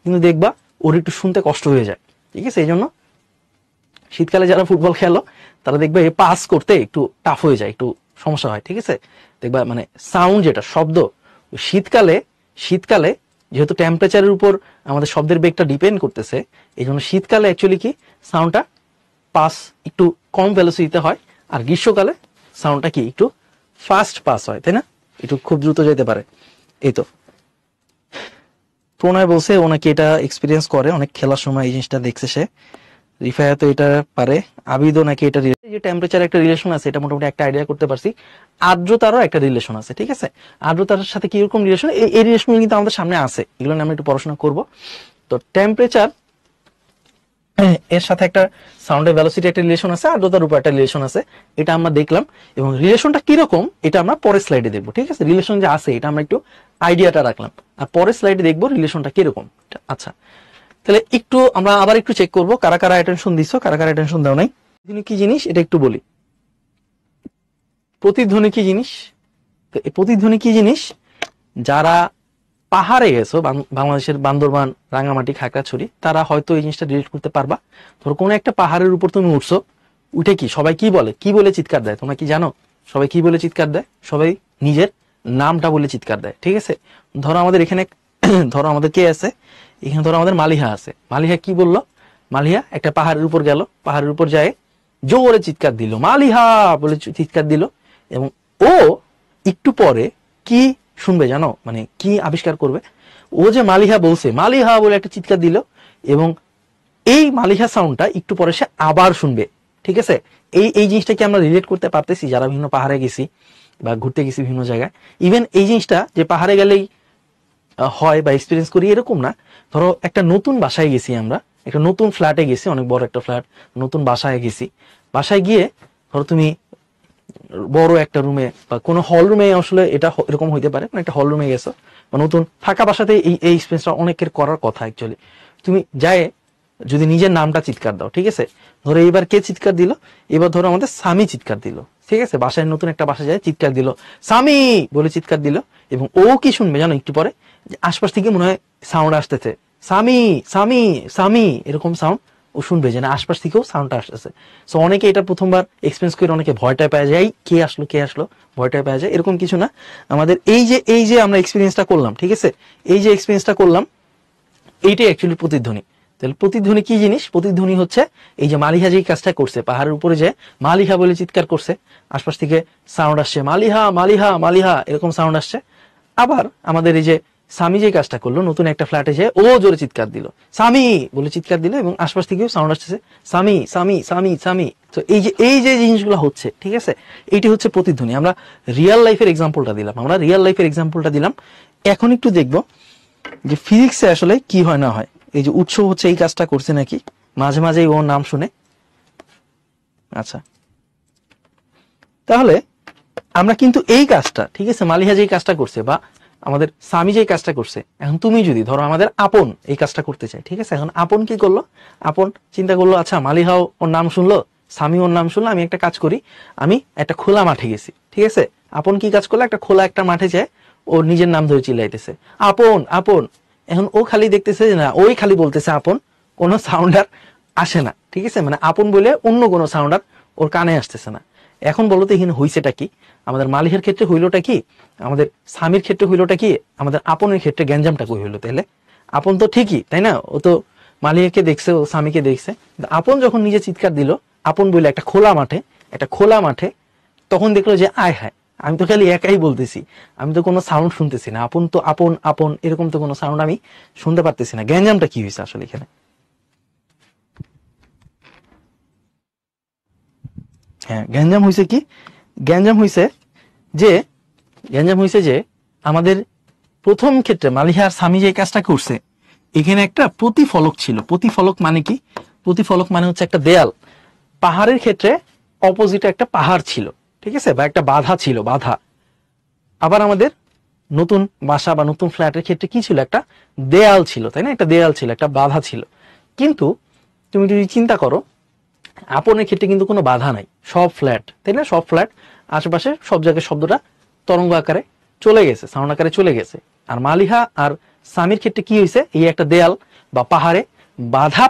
কিন্তু দেখবা ওর একটু শুনতে কষ্ট হয়ে যায়। ঠিক আছে, এই জন্য শীতকালে যারা ফুটবল খেলো তারা দেখবে পাস করতে একটু টাফ হয়ে যায়, একটু সমস্যা হয়। ঠিক আছে, দেখবা মানে সাউন্ড যেটা শব্দ, শীতকালে শীতকালে যেহেতু টেম্পারেচারের উপর আমাদের শব্দের বেগটা ডিপেন্ড করতেছে, এই জন্য শীতকালে অ্যাকচুয়ালি কি সাউন্ডটা পাস একটু কম ভেলোসিটিতে হয়, আর গ্রীষ্মকালে সাউন্ডটা কি একটু ফাস্ট পাস হয়, তাই না, একটু খুব দ্রুত যেতে পারে। এই তো প্রণয় বলছে ও নাকি এটা এক্সপিরিয়েন্স করে, অনেক খেলার সময় এই জিনিসটা দেখছে সে। রিফায়া তো এটা পারে, আবিদও নাকি এটা যে টেম্পারেচার একটা রিলেশন আছে এটা মোটামুটি একটা আইডিয়া করতে পারছি। আর্দ্রতারও একটা রিলেশন আছে। ঠিক আছে, আর্দ্রতার সাথে কিরকম রিলেশন, এই রিলেশন কিন্তু আমাদের সামনে আছে, এগুলো নিয়ে আমরা একটু পড়াশোনা করব। তো টেম্পারেচার এর সাথে একটা সাউন্ডের ভেলোসিটি একটা রিলেশন আছে, আর্দ্রতার উপর একটা রিলেশন আছে, এটা আমরা দেখলাম। এবং রিলেশনটা কিরকম এটা আমরা পরের স্লাইডে দেখবো। ঠিক আছে, রিলেশন যে আছে এটা আমরা একটু আইডিয়াটা রাখলাম, আর পরের স্লাইডে দেখবো রিলেশনটা কিরকম। আচ্ছা, তাহলে একটু আমরা আবার একটু চেক করবো কারা কারা অ্যাটেনশন দিছো, কারা কারা অ্যাটেনশন দাও নাই। প্রতিধ্বনি কি জিনিস এটা একটু বলি। প্রতিধ্বনি কি জিনিস? তো এই প্রতিধ্বনি কি জিনিস, যারা পাহাড়ে গেছো, বাংলাদেশের বান্দরবান, রাঙামাটি, খাগড়াছড়ি, তারা হয়তো এই জিনিসটা রিলেট করতে পারবা। ধরো কোনো একটা পাহাড়ের উপর তুমি উঠছো, উঠে কি সবাই কি বলে, কি বলে চিৎকার দেয়, তোমরা কি জানো? সবাই কি বলে চিৎকার দেয়? সবাই নিজের নামটা বলে চিৎকার দেয়। ঠিক আছে, ধরো আমাদের এখানে ধরো আমাদের কে আছে এখানে, ধরো আমাদের মালিহা আছে। মালিহা কি বললো? মালিহা একটা পাহাড়ের উপর গেল, পাহাড়ের উপর যায় জোরে চিৎকার দিল, মালিহা বলে চিৎকার দিল। এবং ও একটু পরে কি শুনবে জানো, মানে কি আবিষ্কার করবে? ও যে মালিহা বলছে, মালিহা বলে একটা চিৎকার দিল, এবং এই মালিহা সাউন্ডটা একটু পরে সে আবার শুনবে। ঠিক আছে, এই জিনিসটা কি আমরা রিলেট করতে পারতেছি যারা বিভিন্ন পাহাড়ে গেছি বা ঘুরতে গেছি বিভিন্ন জায়গায়? ইভেন এই জিনিসটা যে পাহাড়ে গেলেই হয় বা এক্সপিরিয়েন্স করি এরকম না। ধরো একটা নতুন বাসায় গেছি, আমরা একটা নতুন ফ্ল্যাটে গেছি, অনেক বড় একটা ফ্ল্যাট, নতুন বাসায় গেছি। বাসায় গিয়ে ধরো তুমি বড় একটা রুমে বা কোনো হল রুমে, আসলে এটা এরকম হইতে পারে, মানে একটা হল রুমে গেছো বা নতুন ফাঁকা বাসাতে, এই এক্সপিরিয়েন্সটা অনেকের করার কথা অ্যাকচুয়ালি। তুমি যায় যদি নিজের নামটা চিৎকার দাও, ঠিক আছে, ধরো এইবার কে চিৎকার দিল? এবার ধরো আমাদের স্বামী চিৎকার দিল। ঠিক আছে, বাসায় নতুন একটা বাসায় যায় চিৎকার দিল, স্বামী বলে চিৎকার দিল। এবং ও কি শুনবে জানো একটু পরে? যে আশপাশ থেকে মনে হয় সাউন্ড আসতেছে, স্বামী স্বামী স্বামী, এরকম সাউন্ড ও শুনবে, যে না আশপাশ থেকেও সাউন্ডটা আসতেছে। সো অনেকে এটা প্রথমবার এক্সপিরিয়েন্স করে অনেকে ভয়টা পেয়ে যায়, কে আসলো কে আসলো, ভয়টা পেয়ে যায়। এরকম কিছু না, আমাদের এই যে আমরা এক্সপিরিয়েন্সটা করলাম, ঠিক আছে, এই যে এক্সপিরিয়েন্সটা করলাম, এইটাই অ্যাকচুয়ালি প্রতিধ্বনি। তাহলে প্রতিধ্বনি কি জিনিস? প্রতিধ্বনি হচ্ছে এই যে মালিহা যেই কাজটা করছে, পাহাড়ের উপরে যে মালিহা বলে চিৎকার করছে, আশপাশ থেকে সাউন্ড আসছে, মালিহা মালিহা মালিহা এরকম সাউন্ড আসছে। আবার আমাদের এই যে স্বামী যে কাজটা করলো, নতুন একটা ফ্ল্যাটে যে ও জোরে চিৎকার দিল, স্বামী বলে চিৎকার দিল, এবং আশপাশ থেকেও সাউন্ড আসতেছে, স্বামী স্বামী স্বামী স্বামী। তো এই যে জিনিসগুলো হচ্ছে, ঠিক আছে, এইটি হচ্ছে প্রতিধ্বনি। আমরা রিয়েল লাইফের এক্সাম্পলটা দিলাম, এখন একটু দেখবো যে ফিজিক্সে আসলে কি হয় না হয়। এই যে উৎস হচ্ছে এই কাজটা করছে নাকি, মাঝে মাঝেই ওর নাম শুনে। আচ্ছা, তাহলে আমরা কিন্তু এই কাজটা, ঠিক আছে, মালিহা যেই কাজটা করছে বা আমাদের স্বামী যেই কাজটা করছে, এখন তুমি যদি ধরো আমাদের আপন এই কাজটা করতে চাই, ঠিক আছে, এখন আপন কি করলো? আপন চিন্তা করলো, আচ্ছা মালিহাও ওর নাম শুনলো, স্বামী ওর নাম শুনলো, আমি একটা কাজ করি, আমি একটা খোলা মাঠে গেছি। ঠিক আছে, আপন কি কাজ করলো? একটা খোলা একটা মাঠে যায় ওর নিজের নাম ধরে চিল্লাইতেছে, আপন আপন। এখন ও খালি দেখতেছে যে না, ওই খালি বলতেছে আপন, কোনো সাউন্ড আর আসে না। ঠিক আছে, মানে আপন বলে অন্য কোনো সাউন্ড আর ওর কানে আসতেছে না। এখন বলো তো এখানে হইছেটা কি? আমাদের মালিহের ক্ষেত্রে হইলোটা কি, আমাদের স্বামীর ক্ষেত্রে হইলোটা কি, আমাদের আপনের ক্ষেত্রে গ্যাঞ্জামটা কই হইলো? তাহলে আপন তো ঠিকই, তাই না, ও তো মালিহাকে দেখছে, ও স্বামীকে দেখছে। আপন যখন নিজে চিৎকার দিল, আপন বলে একটা খোলা মাঠে, তখন দেখলো যে আয় হায়, আমি তো খালি একাই বলতেছি, আমি তো কোনো সাউন্ড শুনতেছি না, আপন তো আপন আপন এরকম তো কোনো সাউন্ড আমি শুনতে পারতেছি না। গ্যাঞ্জামটা কি হয়েছে আসলে এখানে? হ্যাঁ, গ্যাঞ্জাম হয়েছে কি? গ্যাঞ্জাম হয়েছে যে আমাদের প্রথম ক্ষেত্রে মালিহার স্বামী যে কাজটা করছে, এখানে একটা প্রতিফলক ছিল। প্রতিফলক মানে কি? প্রতিফলক মানে হচ্ছে একটা দেয়াল। পাহাড়ের ক্ষেত্রে অপোজিটে একটা পাহাড় ছিল, ঠিক আছে, বা একটা বাধা ছিল, বাধা। আবার আমাদের নতুন বাসা বা নতুন ফ্ল্যাটের ক্ষেত্রে কি ছিল? একটা দেয়াল ছিল, তাই না, একটা দেয়াল ছিল, একটা বাধা ছিল। কিন্তু তুমি যদি চিন্তা করো, আপনের ক্ষেত্রে কিন্তু কোনো বাধা নাই, সব ফ্ল্যাট, তাই না? সব ফ্ল্যাট, আশেপাশে সব জায়গায় শব্দটা তরঙ্গ আকারে চলে গেছে, সাউন্ড আকারে চলে গেছে। আর মালিহা আর সামির ক্ষেত্রে কি হয়েছে, এই একটা দেয়াল বা পাহাড়ে বাধা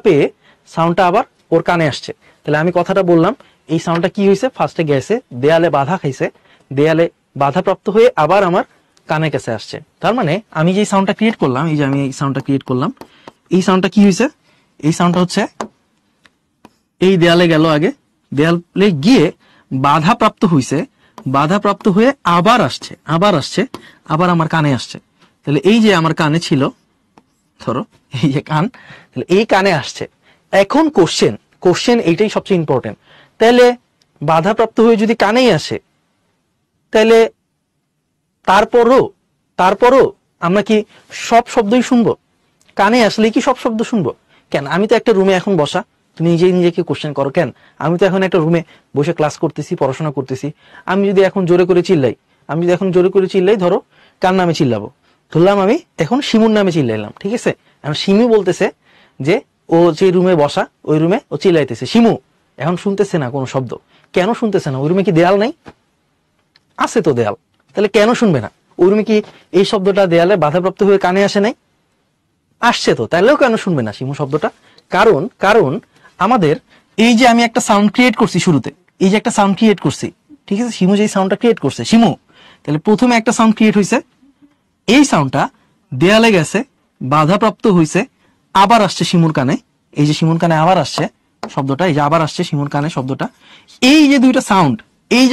পেয়ে সাউন্ডটা আবার ওর কানে আসছে। তাহলে আমি কথাটা বললাম, এই সাউন্ডটা কি হয়েছে, ফার্স্টে গেছে, দেয়ালে বাধা খাইছে, দেয়ালে বাধাপ্রাপ্ত হয়ে আবার আমার কানের কাছে আসছে। তার মানে আমি যে সাউন্ডটা ক্রিয়েট করলাম, এই যে আমি এই সাউন্ডটা ক্রিয়েট করলাম, এই সাউন্ডটা কি হয়েছে, এই সাউন্ডটা হচ্ছে এই দেয়ালে গেল, আগে দেয়ালে গিয়ে বাধাপ্রাপ্ত হয়েছে, বাধাপ্রাপ্ত হয়ে আবার আসছে, আবার আমার কানে আসছে। তাহলে এই যে আমার কানে ছিল, ধরো এই যে কান, তাহলে এই কানে আসছে। এখন কোশ্চেন এইটাই সবচেয়ে ইম্পর্টেন্ট। তাহলে বাধাপ্রাপ্ত হয়ে যদি কানেই আসে, তাহলে তারপরও আমরা কি সব শব্দই শুনবো? কানে আসলে কি সব শব্দ শুনবো? কেন, আমি তো একটা রুমে এখন বসা, তুমি নিজেকে কোশ্চেন করো, কেন আমি তো এখন একটা রুমে বসে ক্লাস করতেছি, পড়াশোনা করতেছি, আমি যদি এখন জোরে করে চিল্লাই, ধরো কার নামে চিল্লাবো? ধরলাম আমি এখন শিমুর নামে চিল্লাইলাম, ঠিক আছে? এখন শিমু বলতেছে যে ও যে রুমে বসা, ওই রুমে ও চিল্লাইতেছে, শিমু। এখন শুনতেছে না কোনো শব্দ। কেন শুনতেছে না? ওই রুমে কি দেয়াল নাই? আছে তো দেয়াল, তাহলে কেন শুনবে না? ওই রুমে কি এই শব্দটা দেয়ালে বাধাপ্রাপ্ত হয়ে কানে আসে নাই? আসছে তো, তাহলেও কেন শুনবে না শিমু শব্দটা? কারণ আমাদের এই যে আমি একটা সাউন্ড ক্রিয়েট করছি শুরুতে, এই যে একটা সাউন্ড ক্রিয়েট করছি, ঠিক আছে? শিমু যে সাউন্ডটা ক্রিয়েট করছে, শিমু, তাহলে প্রথমে একটা সাউন্ড ক্রিয়েট হয়েছে, এই সাউন্ডটা দেয়ালে গেছে, বাধাপ্রাপ্ত হয়েছে, আবার আসছে শিমুর কানে, এই যে শিমুর কানে আবার আসছে শব্দটা, এই যে আবার আসছে শিমুর কানে শব্দটা। এই যে দুইটা সাউন্ড, এই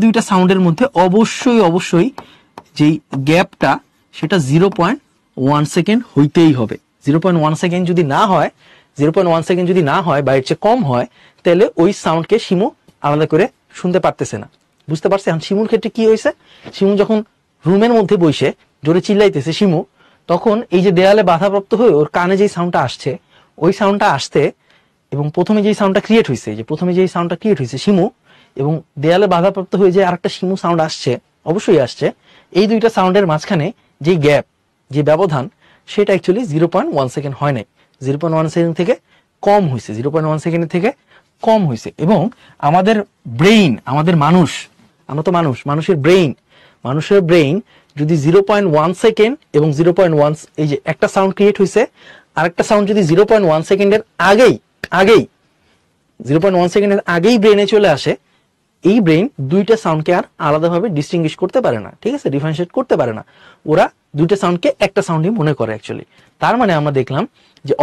দুইটা সাউন্ডের মধ্যে অবশ্যই যেই গ্যাপটা, সেটা 0.1 সেকেন্ড হইতেই হবে। 0.1 সেকেন্ড যদি না হয় বা এর চেয়ে কম হয়, তাহলে ওই সাউন্ডকে শিমু আলাদা করে শুনতে পারতেছে না। বুঝতে পারছি? এখন শিমুর ক্ষেত্রে কি হয়েছে, শিমু যখন রুমের মধ্যে বসে জোরে চিল্লাইতেছে শিমু, তখন এই যে দেয়ালে বাধাপ্রাপ্ত হয়ে ওর কানে যেই সাউন্ডটা আসছে, ওই সাউন্ডটা আসতে, এবং প্রথমে যেই সাউন্ডটা ক্রিয়েট হয়েছে শিমু, এবং দেয়ালে বাধাপ্রাপ্ত হয়ে যে আরেকটা শিমু সাউন্ড আসছে, অবশ্যই আসছে, এই দুইটা সাউন্ডের মাঝখানে যে গ্যাপ, যে ব্যবধান, সেটা অ্যাকচুয়ালি 0.1 সেকেন্ড হয় নাই, 0.1 সেকেন্ড থেকে কম হয়েছে, 0.1 সেকেন্ডের থেকে কম হয়েছে। এবং আমাদের ব্রেইন, আমরা তো মানুষের ব্রেইন যদি 0.1 সেকেন্ড এবং 0.1, এই যে একটা সাউন্ড ক্রিয়েট হয়েছে, আরেকটা সাউন্ড যদি 0.1 সেকেন্ডের আগেই 0.1 সেকেন্ডের আগেই ব্রেইনে চলে আসে, এই ব্রেইন দুইটা সাউন্ডকে আর আলাদাভাবে ডিস্টিংগুইশ করতে পারে না, ঠিক আছে? ডিফারেন্সিয়েট করতে পারে না। ওরা দুইটা সাউন্ডকে একটা সাউন্ডই মনে করে অ্যাকচুয়ালি। তার মানে আমরা দেখলাম যে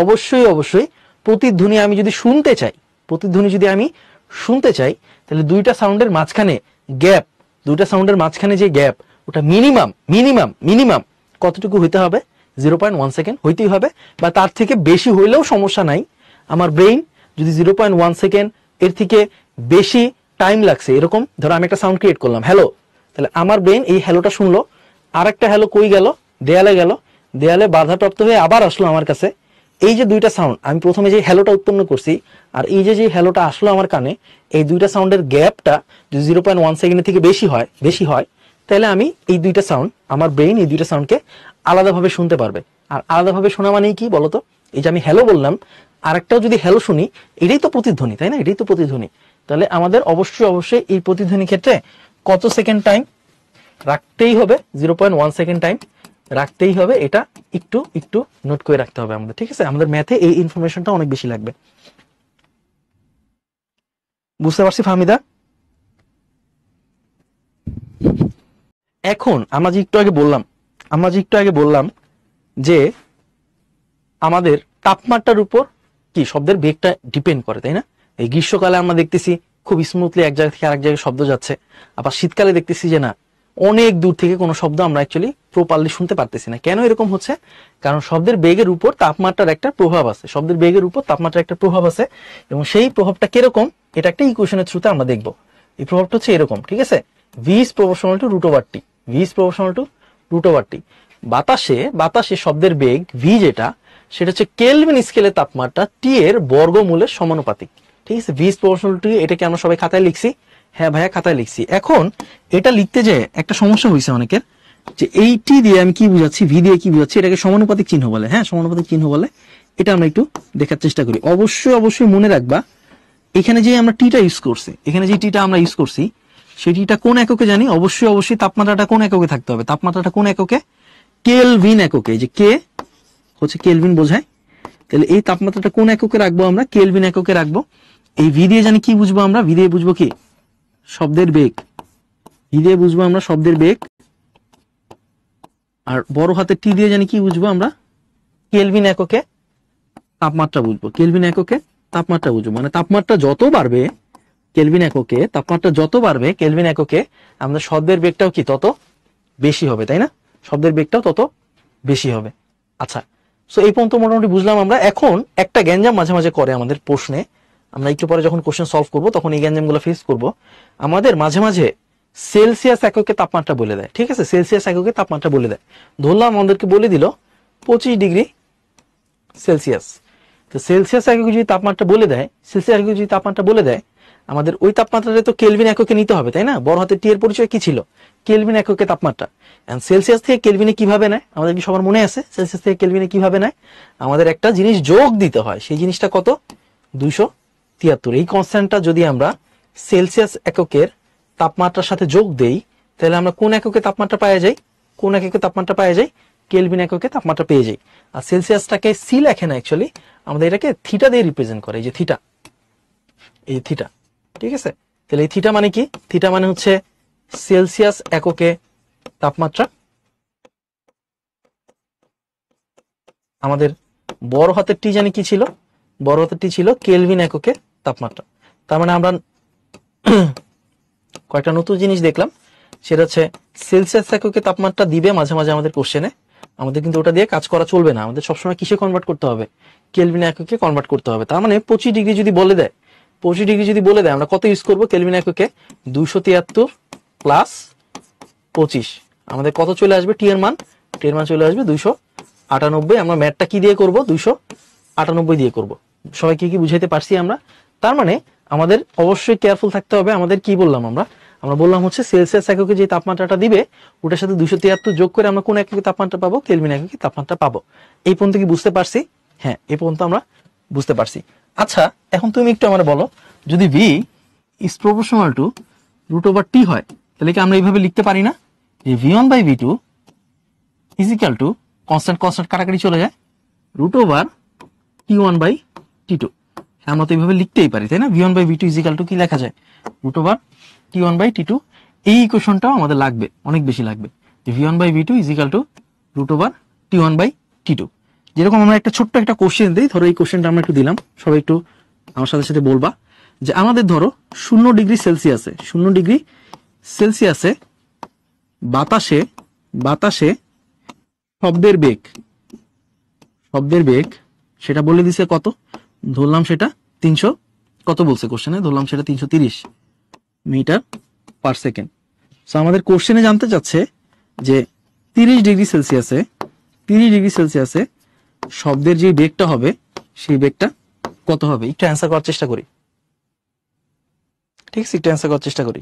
অবশ্যই প্রতিধ্বনি আমি যদি শুনতে চাই, তাহলে দুইটা সাউন্ডের মাঝখানে যে গ্যাপ, ওটা মিনিমাম কতটুকু হইতে হবে? 0.1 সেকেন্ড হইতেই হবে, বা তার থেকে বেশি হইলেও সমস্যা নাই। আমার ব্রেইন যদি 0.1 সেকেন্ড এর থেকে বেশি টাইম লাগছে, এরকম ধরো আমি একটা সাউন্ড ক্রিয়েট করলাম, হ্যালো, তাহলে আমার ব্রেইন এই হ্যালোটা শুনলো, আর একটা হ্যালো কই গেল? দেয়ালে বাধাপ্রাপ্ত হয়ে আবার আসলো আমার কাছে। এই যে দুইটা সাউন্ড, আমি প্রথমে যে হ্যালোটা উৎপন্ন করছি, আর এই যে হ্যালোটা আসলো আমার কানে, এই দুইটা সাউন্ডের গ্যাপটা যদি 0.1 সেকেন্ডের থেকে বেশি হয়, তাহলে আমি এই দুইটা সাউন্ড, আমার ব্রেইন এই দুইটা সাউন্ডকে আলাদাভাবে শুনতে পারবে। আর আলাদাভাবে শোনা মানেই কি বলতো? এই যে আমি হ্যালো বললাম, আরেকটাও যদি হ্যালো শুনি, এটাই তো প্রতিধ্বনি, তাই না? এটাই তো প্রতিধ্বনি। তাহলে আমাদের অবশ্যই এই প্রতিধ্বনি ক্ষেত্রে কত সেকেন্ড টাইম রাখতেই হবে? 0.1 সেকেন্ড টাইম রাখতেই হবে। এটা একটু নোট করে রাখতে হবে আমাদের, ঠিক আছে? আমাদের ম্যাথে এই ইনফরমেশনটা অনেক বেশি লাগবে। বুঝতে পারছি ফাহমিদা? এখন আমরা যে একটু আগে বললাম যে আমাদের তাপমাত্রার উপর কি শব্দের বেগটা ডিপেন্ড করে, তাই না? এই গ্রীষ্মকালে আমরা দেখতেছি খুব স্মুথলি এক জায়গা থেকে আরেক জায়গায় শব্দ যাচ্ছে, আবার শীতকালে দেখতেছি যে না, অনেক দূর থেকে কোনো শব্দ আমরা অ্যাকচুয়ালি প্রপারলি শুনতে পারতেছি না। কেন এরকম হচ্ছে? কারণ শব্দের বেগের উপর তাপমাত্রার একটা প্রভাব আছে। এবং সেই প্রভাবটা কিরকম, এটা একটা ইকুয়েশনের থ্রুতে আমরা দেখবো। এই প্রভাবটা হচ্ছে এরকম, ঠিক আছে? V is proportional to √T। বাতাসে শব্দের বেগ V যেটা, সেটা হচ্ছে কেলভিন স্কেলের তাপমাত্রা T এর বর্গমূলের সমানুপাতিক, ঠিক আছে? V is proportional to, এটাকে আমরা সবাই খাতায় লিখছি। হ্যাঁ ভাইয়া, খাতায় লিখছি। এখন এটা লিখতে যে একটা সমস্যা হয়েছে অনেকের, যে এই T দিয়ে আমি কি বুঝাচ্ছি, V দিয়ে কি বুঝাচ্ছি, এটাকে সমানুপাতিক চিহ্ন বলে। হ্যাঁ, সমানুপাতিক চিহ্ন বলে। এটা আমরা একটু দেখার চেষ্টা করি। অবশ্যই অবশ্যই মনে রাখবা এখানে যে আমরা টিটা ইউজ করছি, এখানে যে টিটা আমরা ইউজ করছি সেই টিটা কোন এককে জানি? অবশ্যই অবশ্যই তাপমাত্রাটা কোন এককে থাকতে হবে? তাপমাত্রাটা কোন এককে? কেলভিন এককে। এই যে কে হচ্ছে কেলভিন বোঝায়, তাহলে এই তাপমাত্রাটা কোন এককে রাখবো? আমরা কেলভিন এককে রাখবো। এই ভি দিয়ে জানি কি বুঝবো আমরা? ভি দিয়ে বুঝবো কি? শব্দের বেগ। ভি দিয়ে বুঝবো আমরা শব্দের বেগ। আর বড় হাতের টি দিয়ে জানি কি বুঝবো আমরা? কেলভিন এককে তাপমাত্রা বুঝবো। কেলভিন এককে তাপমাত্রা বুঝবো, মানে তাপমাত্রা যত বাড়বে কেলভিন এককে, তাপমাত্রা যত বাড়বে কেলভিন এককে, আমাদের শব্দের বেগটাও কি তত বেশি হবে, তাই না? শব্দের বেগটাও তত বেশি হবে। আচ্ছা, সো এই পর্যন্ত মোটামুটি বুঝলাম আমরা। এখন একটা গ্যাঞ্জাম মাঝে মাঝে করে আমাদের প্রশ্নে, আমরা একটু পরে যখন কোশ্চেন সলভ করব তখন এই গ্যাঞ্জামগুলো ফেস করব। আমাদের মাঝে মাঝে সেলসিয়াস এককে তাপমাত্রা বলে দেয়, ঠিক আছে? সেলসিয়াস এককে তাপমাত্রা বলে দেয়। ধরলাম আমাদেরকে বলে দিল 25 ডিগ্রি সেলসিয়াস। তো সেলসিয়াস এককে যদি তাপমাত্রা বলে দেয়, সেলসিয়াস এককে যদি তাপমাত্রা বলে দেয়, আমাদের ওই তাপমাত্রাটা তো কেলভিন এককে নিতে হবে, তাই না? বড় হাতের টি এর পরিচয় কি ছিল? কেলভিন এককে তাপমাত্রা। এন্ড সেলসিয়াস থেকে কেলভিনে কিভাবে নেয় আমাদের কি সবার মনে আছে? সেলসিয়াস থেকে কেলভিনে কিভাবে নেয়? আমাদের একটা জিনিস যোগ দিতে হয়, সেই জিনিসটা কত? 273। এই কনস্ট্যান্টটা যদি আমরা সেলসিয়াস এককের তাপমাত্রার সাথে যোগ দেই তাহলে আমরা কোন এককে তাপমাত্রা পাওয়া যাই? কোন এককে তাপমাত্রা পাওয়া যাই? কেলভিন এককে তাপমাত্রা পেয়ে যাই। আর সেলসিয়াসটাকে সি লেখে না, অ্যাকচুয়ালি আমাদের এটাকে থিটা দিয়ে রিপ্রেজেন্ট করে। এই যে থিটা, এই থিটা, ঠিক আছে? তাহলে এই থিটা মানে কি? থিটা মানে হচ্ছে সেলসিয়াস এককে তাপমাত্রা। আমাদের বড় হাতের টি জানি কি ছিল? বড় হাতের টি ছিল কেলভিন এককে তাপমাত্রা। তার মানে আমরা কয়েকটা নতুন জিনিস দেখলাম, সেটা হচ্ছে সেলসিয়াস এককে তাপমাত্রা দিবে মাঝে মাঝে আমাদের কোশ্চেনে, আমাদের কিন্তু ওটা দিয়ে কাজ করা চলবে না, আমাদের সবসময় কিসে কনভার্ট করতে হবে? কেলভিন এককে কনভার্ট করতে হবে। তার মানে 25 ডিগ্রি যদি বলে দেয়, 25 ডিগ্রি যদি বলে দেয়, আমরা কত ইউজ করবো কেলভিন এককে? 273 প্লাস 25। আমাদের কত চলে আসবে? টি এর মান, টি এর মান চলে আসবে 298। আমরা ম্যাথটা কি দিয়ে করব? 298 দিয়ে করব। সবাইকে কি বুঝাইতে পারছি আমরা? তার মানে আমাদের অবশ্যই কেয়ারফুল থাকতে হবে। আমাদের কি বললাম আমরা? আমরা বললাম হচ্ছে সেলসিয়াস এককে যে তাপমাত্রাটা দিবে ওটার সাথে 273 যোগ করে আমরা কোন এককে তাপমাত্রা পাবো? কেলভিন এককে তাপমাত্রা পাবো। এই পর্যন্ত কি বুঝতে পারছি? হ্যাঁ, এই পর্যন্ত আমরা বুঝতে পারছি। আচ্ছা, এখন তুমি একটু আমার বলো, যদি V is proportional to √/t হয় তাহলে কি আমরা এইভাবে লিখতে পারি না যে v1/v2 is equal to constant constant কাটাকাটি চলে যায় √T1/T2? আমরা তো এইভাবে লিখতেই পারি, তাই না? v1/v2 ইজ ইকুয়াল টু কি লেখা যায়? √T1/T2। এই ইকুয়েশনটাও আমাদের লাগবে, অনেক বেশি লাগবে, যে v1/v2 is equal to √T1/T2। যেরকম আমরা একটা ছোট্ট একটা কোশ্চেন দিই, ধরো এই কোশ্চেনটা আমরা একটু দিলাম, সবাই একটু আমার সাথে সাথে বলবা যে আমাদের ধরো 0 ডিগ্রি সেলসিয়াসে, 0 ডিগ্রি সেলসিয়াসে বাতাসে বাতাসে শব্দের বেগ, শব্দের বেগ সেটা বলে দিছে কত? ধরলাম সেটা 300, কত বলছে কোশ্চেনে? ধরলাম সেটা 330 মিটার পার সেকেন্ড। সো আমাদের কোশ্চেনে জানতে চাচ্ছে যে 30 ডিগ্রি সেলসিয়াসে, 30 ডিগ্রি সেলসিয়াসে শব্দের যে বেগটা হবে সেই বেগটা কত হবে? একটু অ্যান্সার করার চেষ্টা করি, ঠিক আছে? একটু অ্যান্সার করার চেষ্টা করি।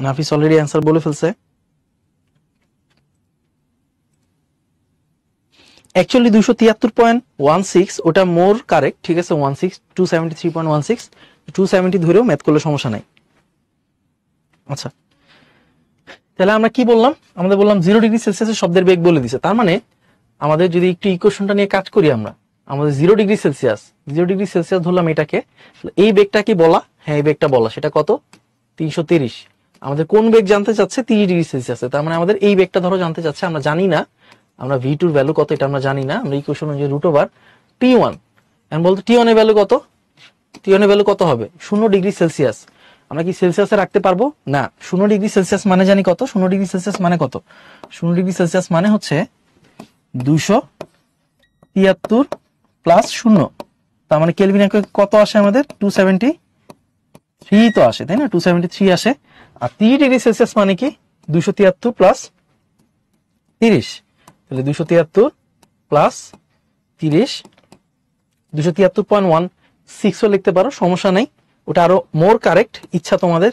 নাফিস অলরেডি অ্যান্সার বলে ফেলছে। অ্যাকচুয়ালি 273.16 ওটা মোর কারেক্ট, ঠিক আছে? 273.16, 270 ধরেও ম্যাথ করলে সমস্যা নাই। আচ্ছা, তাহলে আমরা কি বললাম? আমাদের বললাম 0 ডিগ্রি সেলসিয়াসের শব্দের বেগ বলে দিছে। তার মানে আমাদের যদি একটু ইকুয়েশনটা নিয়ে কাজ করি আমরা, আমাদের 0 ডিগ্রি সেলসিয়াস, 0 ডিগ্রি সেলসিয়াস ধরলাম এটাকে, এই বেগটা কি বলা? হ্যাঁ, এই বেগটা বলা। সেটা কত? 330। আমাদের কোন বেগ জানতে চাচ্ছে? 30 ডিগ্রি সেলসিয়াসে। তার মানে আমাদের এই বেগটা ধরো জানতে চাচ্ছে, আমরা জানি না আমরা v2 এর ভ্যালু কত, এটা আমরা জানি না। আমরা ইকুয়েশন অনুযায়ী √T1, এখন বলতো T1 এর ভ্যালু কত? T1 এর ভ্যালু কত হবে? 0 ডিগ্রি সেলসিয়াস। আমরা কি সেলসিয়াসে রাখতে পারবো? না। 0 ডিগ্রি সেলসিয়াস মানে জানি কত? 0 ডিগ্রি সেলসিয়াস মানে কত? 0 ডিগ্রি সেলসিয়াস মানে হচ্ছে 273 প্লাস 0। তার মানে কেলভিন একক কত আসে আমাদের? 273 তো আসে, তাই না? 273 আসে। আর 30 ডিগ্রি সেলসিয়াস মানে কি? 273 প্লাস 30। তাহলে 273 প্লাস 30, 273.16 লিখতে পারো, সমস্যা নেই। ওটা আরো মোর কারেক্ট, ইচ্ছা তোমাদের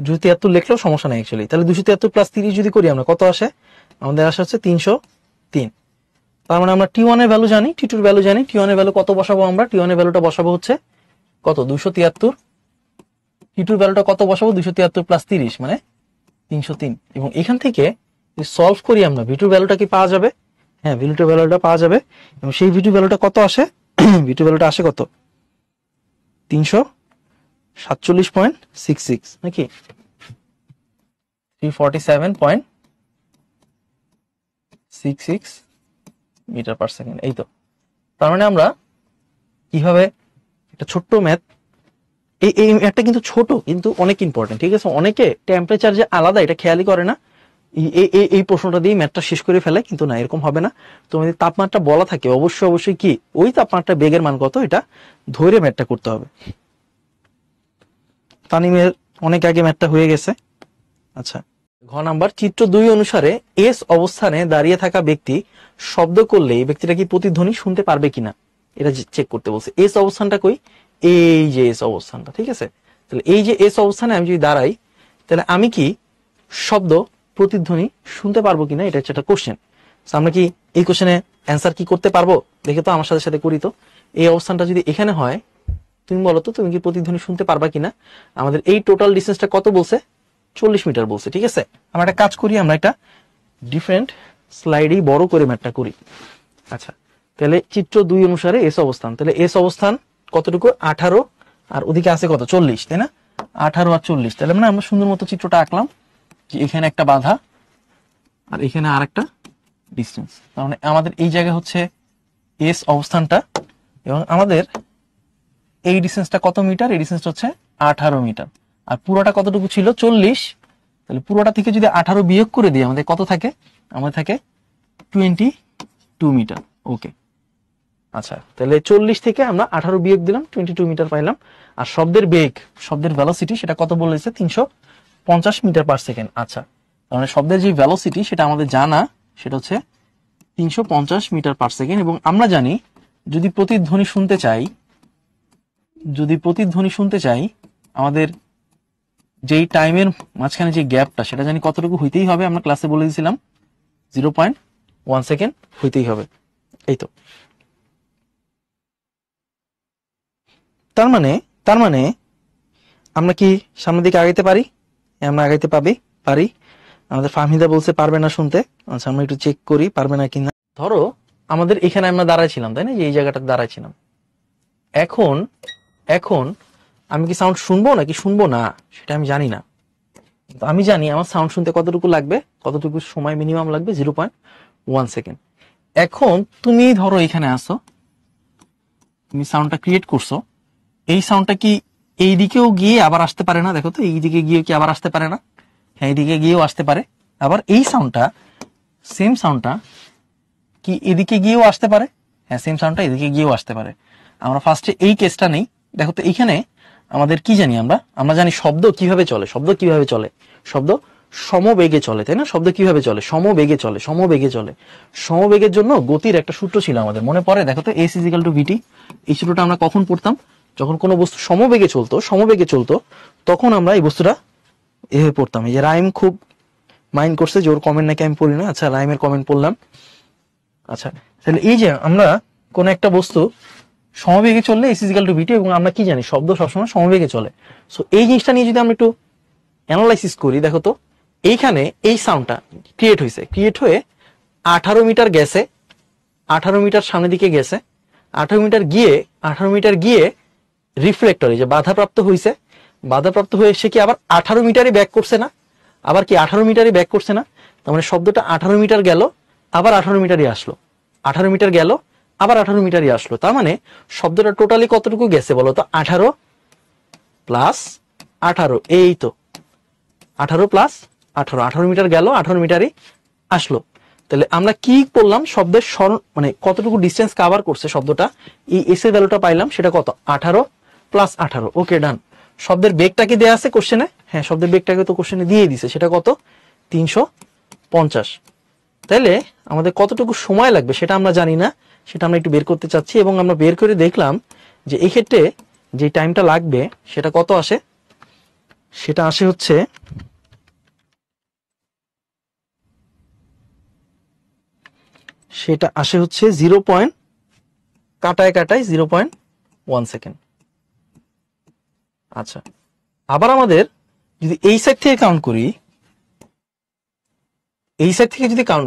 273 লিখলেও সমস্যা নেই অ্যাকচুয়ালি। তাহলে 273 প্লাস 30 যদি করি আমরা, কত আসে? আমাদের আসে হচ্ছে 303। তার মানে আমরা T1 এর ভ্যালু জানি, T2 এর ভ্যালু জানি। T1 এর ভ্যালু কত বসাবো আমরা? T1 এর ভ্যালুটা বসাবো হচ্ছে কত? 273। T2 এর ভ্যালুটা কত বসাবো? 273 প্লাস 30 মানে 303। এবং এখান থেকে সলভ করি আমরা, V2 ভ্যালুটা কি পাওয়া যাবে? হ্যাঁ, V2 ভ্যালুটা পাওয়া যাবে। এবং সেই V2 ভ্যালুটা কত আসে? V2 ভ্যালুটা আসে কত? 347.66 নাকি 347.66 মিটার পার সেকেন্ড। এই তো। তার মানে আমরা কিভাবে একটা ছোট্ট ম্যাথ, এই ম্যাথটা কিন্তু ছোট কিন্তু অনেক ইম্পর্টেন্ট, ঠিক আছে? অনেকে টেম্পারেচার যে আলাদা এটা খেয়ালই করে না, এই প্রশ্নটা দিয়ে ম্যাথটা শেষ করে ফেলে, কিন্তু না, এরকম হবে না। তোমাদের তাপমাত্রা বলা থাকে অবশ্যই কি ওই তাপমাত্রা বেগের মান কত এটা ধরে ম্যাথটা করতে হবে। তানিমের অনেক আগে ম্যাথটা হয়ে গেছে। আচ্ছা, ঘ নাম্বার, চিত্র 2 অনুসারে এস অবস্থানে দাঁড়িয়ে থাকা ব্যক্তি শব্দ করলে এই ব্যক্তিটা কি প্রতিধ্বনি শুনতে পারবে কিনা এটা চেক করতে বলছে। এস অবস্থানটা কই? এই যে এস অবস্থানটা, ঠিক আছে? তাহলে এই যে এস অবস্থানে আমি যদি দাঁড়াই, তাহলে আমি কি শব্দ প্রতিধ্বনি শুনতে পারবো কিনা, এটা হচ্ছে একটা কোশ্চেন। আমরা কি এই কোশ্চেনে অ্যান্সার কি করতে পারবো? দেখে তো আমার সাথে সাথে করি তো। এই অবস্থানটা যদি এখানে হয়, তুমি বলো তো তুমি কি প্রতিধ্বনি শুনতে পারবা কিনা? আমাদের এই টোটাল ডিস্টেন্সটা কত বলছে? 40 মিটার বলছে, ঠিক আছে? আমরা একটা কাজ করি, আমরা একটা ডিফারেন্ট স্লাইডেই বড় করে ম্যাপটা করি। আচ্ছা, তাহলে চিত্র 2 অনুসারে এস অবস্থান, তাহলে এস অবস্থান কতটুকু? 18, আর ওদিকে আছে কত? 40, তাই না? 18 আর 40। তাহলে মানে আমরা সুন্দর মতো চিত্রটা আঁকলাম যে এখানে একটা বাধা আর এখানে আর একটা ডিস্টেন্স। তার মানে আমাদের এই জায়গা হচ্ছে এস অবস্থানটা, এবং আমাদের এই ডিস্টেন্সটা কত মিটার? এই ডিস্টেন্সটা হচ্ছে 18 মিটার। আর পুরোটা কতটুকু ছিল? 40। তাহলে পুরোটা থেকে যদি 18 বিয়োগ করে দিই, আমাদের কত থাকে? আমাদের থাকে 22 মিটার। ওকে, আচ্ছা, তাহলে 40 থেকে আমরা 18 বিয়োগ দিলাম, 22 মিটার পাইলাম। আর শব্দের বেগ, শব্দের ভেলোসিটি সেটা কত বলেছে? 350 মিটার পার সেকেন্ড। আচ্ছা, তাহলে শব্দের যে ভেলোসিটি সেটা আমাদের জানা, সেটা হচ্ছে 350 মিটার পার সেকেন্ড। এবং আমরা জানি যদি প্রতিধ্বনি শুনতে চাই, আমাদের যেই টাইমের মাঝখানে যে গ্যাপটা সেটা জানি কতটুকু হইতেই হবে। আমরা ক্লাসে বলে দিয়েছিলাম 0.1 সেকেন্ড হইতেই হবে। এই তো। তার মানে আমরা কি সামনের দিকে আগাইতে পারি? আমরা আগাইতে পারি। আমাদের ফাহমিদা বলছে পারবে না শুনতে। আচ্ছা, আমরা একটু চেক করি পারবে না কিনা। ধরো আমাদের এখানে আমরা দাঁড়াইছিলাম, তাই না? যে এই জায়গাটাতে দাঁড়াইছিলাম। এখন আমি কি সাউন্ড শুনবো নাকি শুনবো না সেটা আমি জানি না। আমি জানি আমার সাউন্ড শুনতে কতটুকু লাগবে, কতটুকু সময় মিনিমাম লাগবে? 0.1 সেকেন্ড। এখন তুমি ধরো এখানে আসো, তুমি সাউন্ডটা ক্রিয়েট করছো, এই সাউন্ডটা কি এই দিকেও গিয়ে আবার আসতে পারে না? দেখো তো, এই দিকে গিয়ে কি আবার আসতে পারে না? হ্যাঁ, এইদিকে গিয়েও আসতে পারে। আবার এই সাউন্ডটা, সেম সাউন্ডটা কি এদিকে গিয়েও আসতে পারে? হ্যাঁ, সেম সাউন্ডটা এদিকে গিয়েও আসতে পারে। আমরা ফার্স্টে এই কেসটা নেই। দেখো তো, এইখানে আমাদের কি জানি? আমরা জানি শব্দ কিভাবে চলে। শব্দ সমবেগে চলে, তাই না? শব্দ কিভাবে চলে? সমবেগে চলে। সমবেগের জন্য গতির একটা সূত্র ছিল আমাদের, মনে পড়ে? দেখো তো, S = VT। এই সূত্রটা আমরা কখন পড়তাম? যখন কোনো বস্তু সমবেগে চলতো তখন আমরা এই বস্তুটা এভাবে পড়তাম। এই যে রাইম খুব মাইন্ড করছে যে ওর কমেন্ট নাকি আমি পড়ি না। আচ্ছা, রাইমের কমেন্ট পড়লাম। আচ্ছা, তাহলে এই যে আমরা কোন একটা বস্তু সমবেগে চললে S = VT, এবং আমরা কি জানি? শব্দ সবসময় সমবেগে চলে। সো এই জিনিসটা নিয়ে যদি আমরা একটু অ্যানালাইসিস করি, দেখো তো, এইখানে এই সাউন্ডটা ক্রিয়েট হয়ে 18 মিটার গেছে, 18 মিটার সামনের দিকে গেছে, 18 মিটার গিয়ে রিফ্লেক্টরে যে বাধাপ্রাপ্ত হয়ে সে কি আবার 18 মিটারে ব্যাক করছে না? তার মানে শব্দটা 18 মিটার গেল, আবার 18 মিটারই আসলো, 18 মিটার গেল, আবার 18 মিটারই আসলো। তার মানে শব্দটা টোটালি কতটুকু গেছে বলো তো? 18 প্লাস 18, এই তো 18 প্লাস 18, 18 মিটার গেল, 18 মিটারই আসলো। তাহলে আমরা কি করলাম? শব্দের মানে কতটুকু ডিস্টেন্স কভার করছে শব্দটা, এই এস এর ভ্যালুটা পাইলাম, সেটা কত? 18 প্লাস 18। ওকে, ডান। শব্দের বেগটা কি দেয়া আছে কোশ্চেনে? হ্যাঁ, শব্দের বেগটাকে তো কোশ্চেনে দিয়ে দিছে, সেটা কত? 350। তাহলে আমাদের কতটুকু সময় লাগবে সেটা আমরা জানি না, সেটা আমরা একটু বের করতে চাচ্ছি। এবং আমরা বের করে দেখলাম যে এই ক্ষেত্রে যে টাইমটা লাগবে সেটা কত আসে, সেটা আসে হচ্ছে জিরো পয়েন্ট কাটায় 0.1 সেকেন্ড। আচ্ছা, আবার আমাদের যদি এই সাইড থেকে কাউন্ট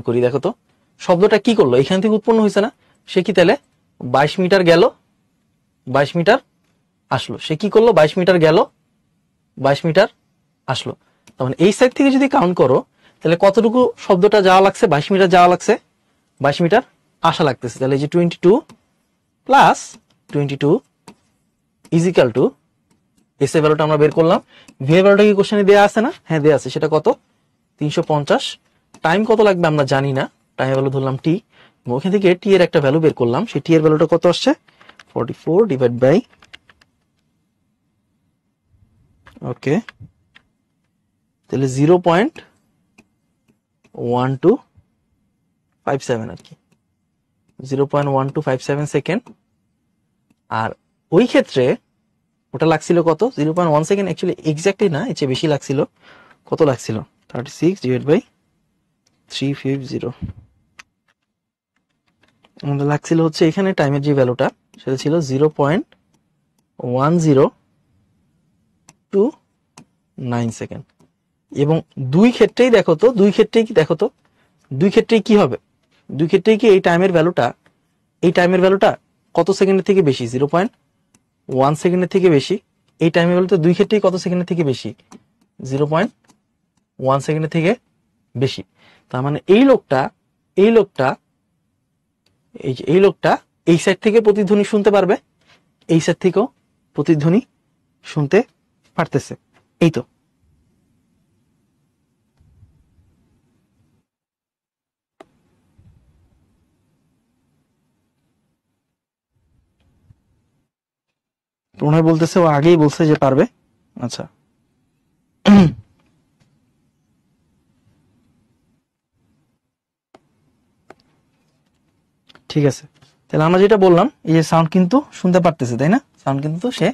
করি, দেখো তো শব্দটা কি করলো, এখান থেকে উৎপন্ন হয়েছে না, সে কি তাহলে 22 মিটার গেল, 22 মিটার আসলো, সে কি করলো 22 মিটার গেল, 22 মিটার আসলো। তার মানে এই সাইড থেকে যদি কাউন্ট করো তাহলে কতটুকু শব্দটা যাওয়া লাগছে, 22 মিটার যাওয়া লাগছে, 22 মিটার আসা লাগতেছে। তাহলে এই যে 22 plus 22 is equal to S এর ভ্যালুটা আমরা বের করলাম। ভি এর ভ্যালুটা কি কোশ্চেনে দেওয়া আছে না? হ্যাঁ দেওয়া আছে। সেটা কত? 350। টাইম কত লাগবে আমরা জানি না, টাইম ভ্যালু ধরলাম টি। ওখান থেকে টি এর একটা ভ্যালু বের করলাম, সেই টি এর ভ্যালুটা কত আসছে? 44 ডিভাইড বাই ওকে, তাহলে 0.1257 আর কি, 0.1257 সেকেন্ড। আর ওই ক্ষেত্রে ওটা লাগছিল কত? 0.1 সেকেন্ড। অ্যাকচুয়ালি এক্স্যাক্টলি না, এর চেয়ে বেশি লাগছিল। কত লাগছিল? 36 ডিভাইড বাই 350। আমাদের লাগছিল হচ্ছে এখানে টাইমের যে ভ্যালুটা সেটা ছিল 0.1029 সেকেন্ড। এবং দুই ক্ষেত্রেই দেখো তো, দুই ক্ষেত্রেই কি হবে? দুই ক্ষেত্রেই কি এই টাইমের ভ্যালুটা কত সেকেন্ডের থেকে বেশি? 0.1 সেকেন্ডের থেকে বেশি। এই টাইমের ভ্যালুটা দুই ক্ষেত্রেই কত সেকেন্ডের থেকে বেশি? 0.1 সেকেন্ডের থেকে বেশি। তার মানে এই লোকটা এই সাইড থেকে প্রতিধ্বনি শুনতে পারবে, এই সাইড থেকেও প্রতিধ্বনি শুনতে পারতেছে। এই তো প্রণয় বলতেছে, ও আগেই বলছে যে পারবে। আচ্ছা ঠিক আছে, তাহলে আমরা যেটা বললাম, এই যে সাউন্ড কিন্তু শুনতে পারতেছে, তাই না? সাউন্ড কিন্তু সে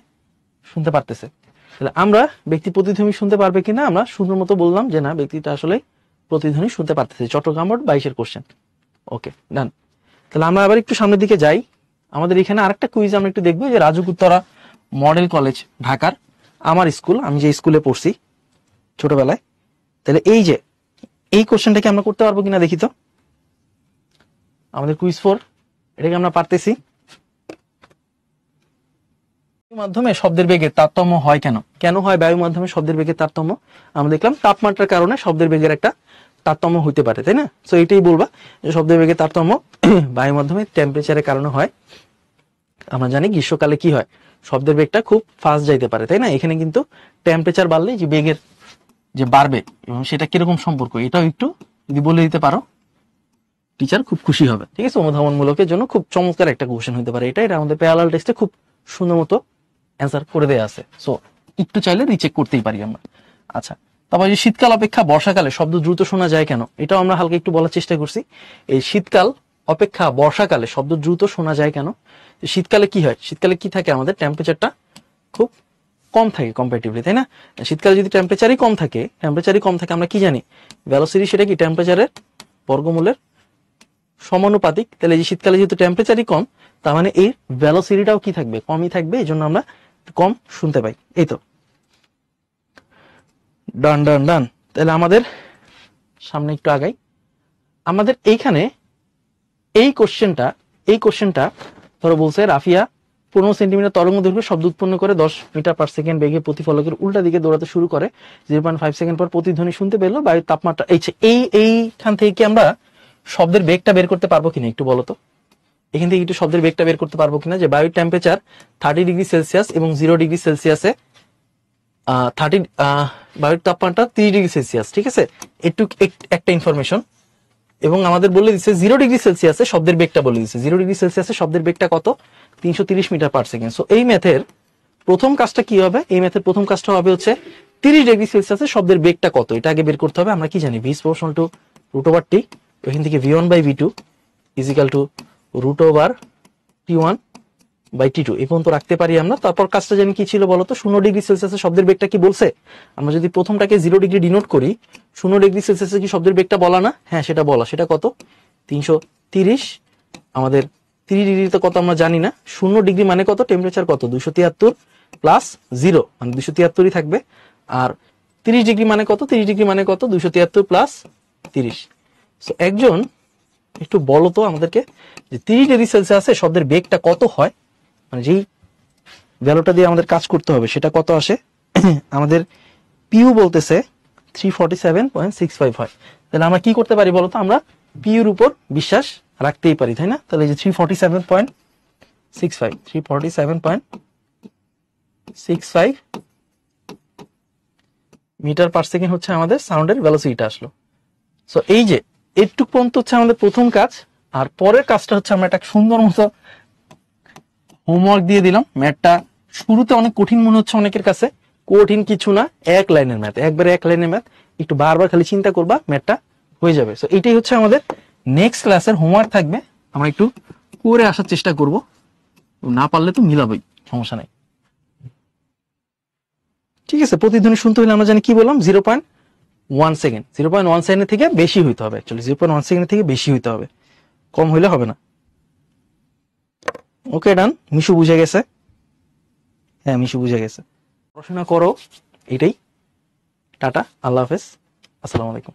শুনতে পারতেছে। তাহলে আমরা ব্যক্তি প্রতিধ্বনি শুনতে পারবে কিনা আমরা সুন্দর মতো বললাম যে না, ব্যক্তিটা আসলে প্রতিধ্বনি শুনতে পারতেছে। চট্টগ্রাম বোর্ড 22-এর কোশ্চেন। Okay done. তাহলে আমরা আবার একটু সামনের দিকে যাই। আমাদের এখানে আরেকটা কুইজ আমরা একটু দেখবো, যে রাজুক উত্তরা মডেল কলেজ ঢাকার, আমার স্কুল, আমি যে স্কুলে পড়ছি ছোটবেলায়। তাহলে এই কোশ্চেনটাকে আমরা করতে পারবো কিনা দেখি তো। আমাদের কুইজ 4, এটাকে আমরা পারতেছি। মাধ্যমে শব্দের বেগের তারতম্য হয় কেন? কেন হয় বায়ু মাধ্যমে শব্দের বেগের তারতম্য? আমরা দেখলাম তাপমাত্রার কারণে শব্দের বেগের একটা তারতম্য হইতে পারে, তাই না? সো এটাই বলবা যে শব্দের বেগের তারতম্য বায়ু মাধ্যমে টেম্পারেচারের কারণে হয়। আমরা জানি গ্রীষ্মকালে কি হয়, শব্দের বেগটা খুব ফাস্ট যাইতে পারে, তাই না? এখানে কিন্তু টেম্পারেচার বাড়লে যে বেগের যে বাড়বে, এবং সেটা কিরকম সম্পর্ক, এটাও একটু যদি বলে দিতে পারো টিচার খুব খুশি হবে। ঠিক আছে, অনুধাবনমূলকের জন্য খুব চমৎকার একটা কোশ্চেন হতে পারে এটা। এটা আমাদের প্যারালাল টেস্টে খুব সুন্দর মতো অ্যান্সার করে দেয়া আছে। সো একটু চাইলে রিচেক করতেই পারি আমরা। আচ্ছা, তারপর যে শীতকাল অপেক্ষা বর্ষাকালে শব্দ দ্রুত শোনা যায় কেন? এটাও আমরা হালকা একটু বলার চেষ্টা করছি। এই শীতকাল অপেক্ষা বর্ষাকালে শব্দ দ্রুত শোনা যায় কেন? শীতকালে কি হয়? শীতকালে কি থাকে? আমাদের টেম্পারেচারটা খুব কম থাকে কম্পারেটিভলি, তাই না? শীতকালে যদি টেম্পারেচারই কম থাকে, আমরা কি জানি? ভেলোসিটি সেটা কি টেম্পারেচারের বর্গমূলের সমানুপাতিক। তাহলে যে শীতকালে যেহেতু টেম্পারেচারই কম, তার মানে এই ভেলোসিটিটাও কি থাকবে? কমই থাকবে। এই জন্য আমরা কম শুনতে পাই। এই তো ডান ডান ডান। তাহলে আমাদের সামনে একটু আগাই। আমাদের এইখানে এই কোশ্চেনটা ধরো বলছে রাফিয়া 15 সেন্টিমিটার তরঙ্গ দৈর্ঘ্য শব্দ উৎপন্ন করে 10 মিটার পার সেকেন্ড বেগে প্রতিফলকের উল্টা দিকে দৌড়াতে শুরু করে। 0.5 সেকেন্ড পর প্রতিধ্বনি শুনতে পেলো। বায়ুর তাপমাত্রা এইখান থেকে কি আমরা শব্দের বেগটা বের করতে পারবো কিনা একটু বলো তো। এখান থেকে একটু শব্দের বেগটা বের করতে পারবো কিনা, যে বায়ুর টেম্পারেচার 30 ডিগ্রি সেলসিয়াস এবং 0 ডিগ্রি সেলসিয়াসে বায়ুর তাপমাত্রা 30 ডিগ্রি সেলসিয়াস। ঠিক আছে, একটু একটা ইনফরমেশন। এবং আমাদের বলে দিচ্ছে 0 ডিগ্রি সেলসিয়াসে শব্দের বেগটা বলে দিচ্ছে। 0 ডিগ্রি সেলসিয়াসে শব্দের বেগটা কত? 330 মিটার পার সেকেন্ড। সো এই ম্যাথের প্রথম কাজটা কি হবে? এই ম্যাথের প্রথম কাজটা হবে হচ্ছে 30 ডিগ্রি সেলসিয়াসে শব্দের বেগটা কত, এটা আগে বের করতে হবে। আমরা কি জানি? v is proportional to root over t। এখান থেকে v1 by v2 is equal to root over t1 by T2 এই পর্যন্ত রাখতে পারি আমরা। তারপর কাজটা জানি কি ছিল বলতো, 0 ডিগ্রি সেলসিয়াসে শব্দের বেগটা কি বলছে, আমরা যদি প্রথমটাকে 0 ডিগ্রি ডিনোট করি, 0 ডিগ্রি সেলসিয়াসে কি শব্দের বেগটা বলা না? হ্যাঁ সেটা বলা। সেটা কত? 330। আমাদের 30 ডিগ্রিতে কত আমরা জানি না। 0 ডিগ্রি মানে কত, টেম্পারেচার কত, 273 প্লাস 0 মানে 273ই থাকবে। আর 30 ডিগ্রি মানে কত, 30 ডিগ্রি মানে কত, 273 প্লাস 30। সো একজন একটু বলো তো আমাদেরকে যে 30 ডিগ্রি সেলসিয়াসে শব্দের বেগটা কত হয়, মানে যেই ভ্যালুটা দিয়ে আমাদের কাজ করতে হবে সেটা কত আসে। আমাদের পিউ বলতেছে 347.65 হয়। তাহলে আমরা কি করতে পারি বলতো, আমরা পিউর উপর বিশ্বাস রাখতেই পারি, তাই না? তাহলে এই যে 347.65 মিটার পার সেকেন্ড হচ্ছে আমাদের সাউন্ডের ভেলোসিটিটা আসলো। সো এই যে এইটুক পর্যন্ত হচ্ছে আমাদের প্রথম কাজ। আর পরের কাজটা হচ্ছে আমরা একটা সুন্দর মতো হোমওয়ার্ক দিয়ে দিলাম। ম্যাথটা শুরুতে অনেক কঠিন মনে হচ্ছে অনেকের কাছে, কঠিন কিছু না, এক লাইনের ম্যাথ, একবারে এক লাইনের ম্যাথ, একটু বারবার খালি চিন্তা করবা, ম্যাথটা হয়ে যাবে। সো এটাই হচ্ছে আমাদের নেক্সট ক্লাসের হোমওয়ার্ক থাকবে। আমরা একটু করে আসার চেষ্টা করব, না পারলে তো মিলাবই, সমস্যা নাই। ঠিক আছে, প্রতিধ্বনি শুনতে হলে আমরা জানি কি বললাম, 0.1 সেকেন্ড। 0.1 সেকেন্ডের থেকে বেশি হইতে হবে, অ্যাকচুয়ালি 0.1 সেকেন্ডের থেকে বেশি হইতে হবে, কম হইলে হবে না। ওকে ডান, মিশু বুঝে গেছে। হ্যাঁ মিশু বুঝে গেছে। পড়াশোনা করো, এটাই। টাটা, আল্লাহ হাফেজ, আসসালামু আলাইকুম।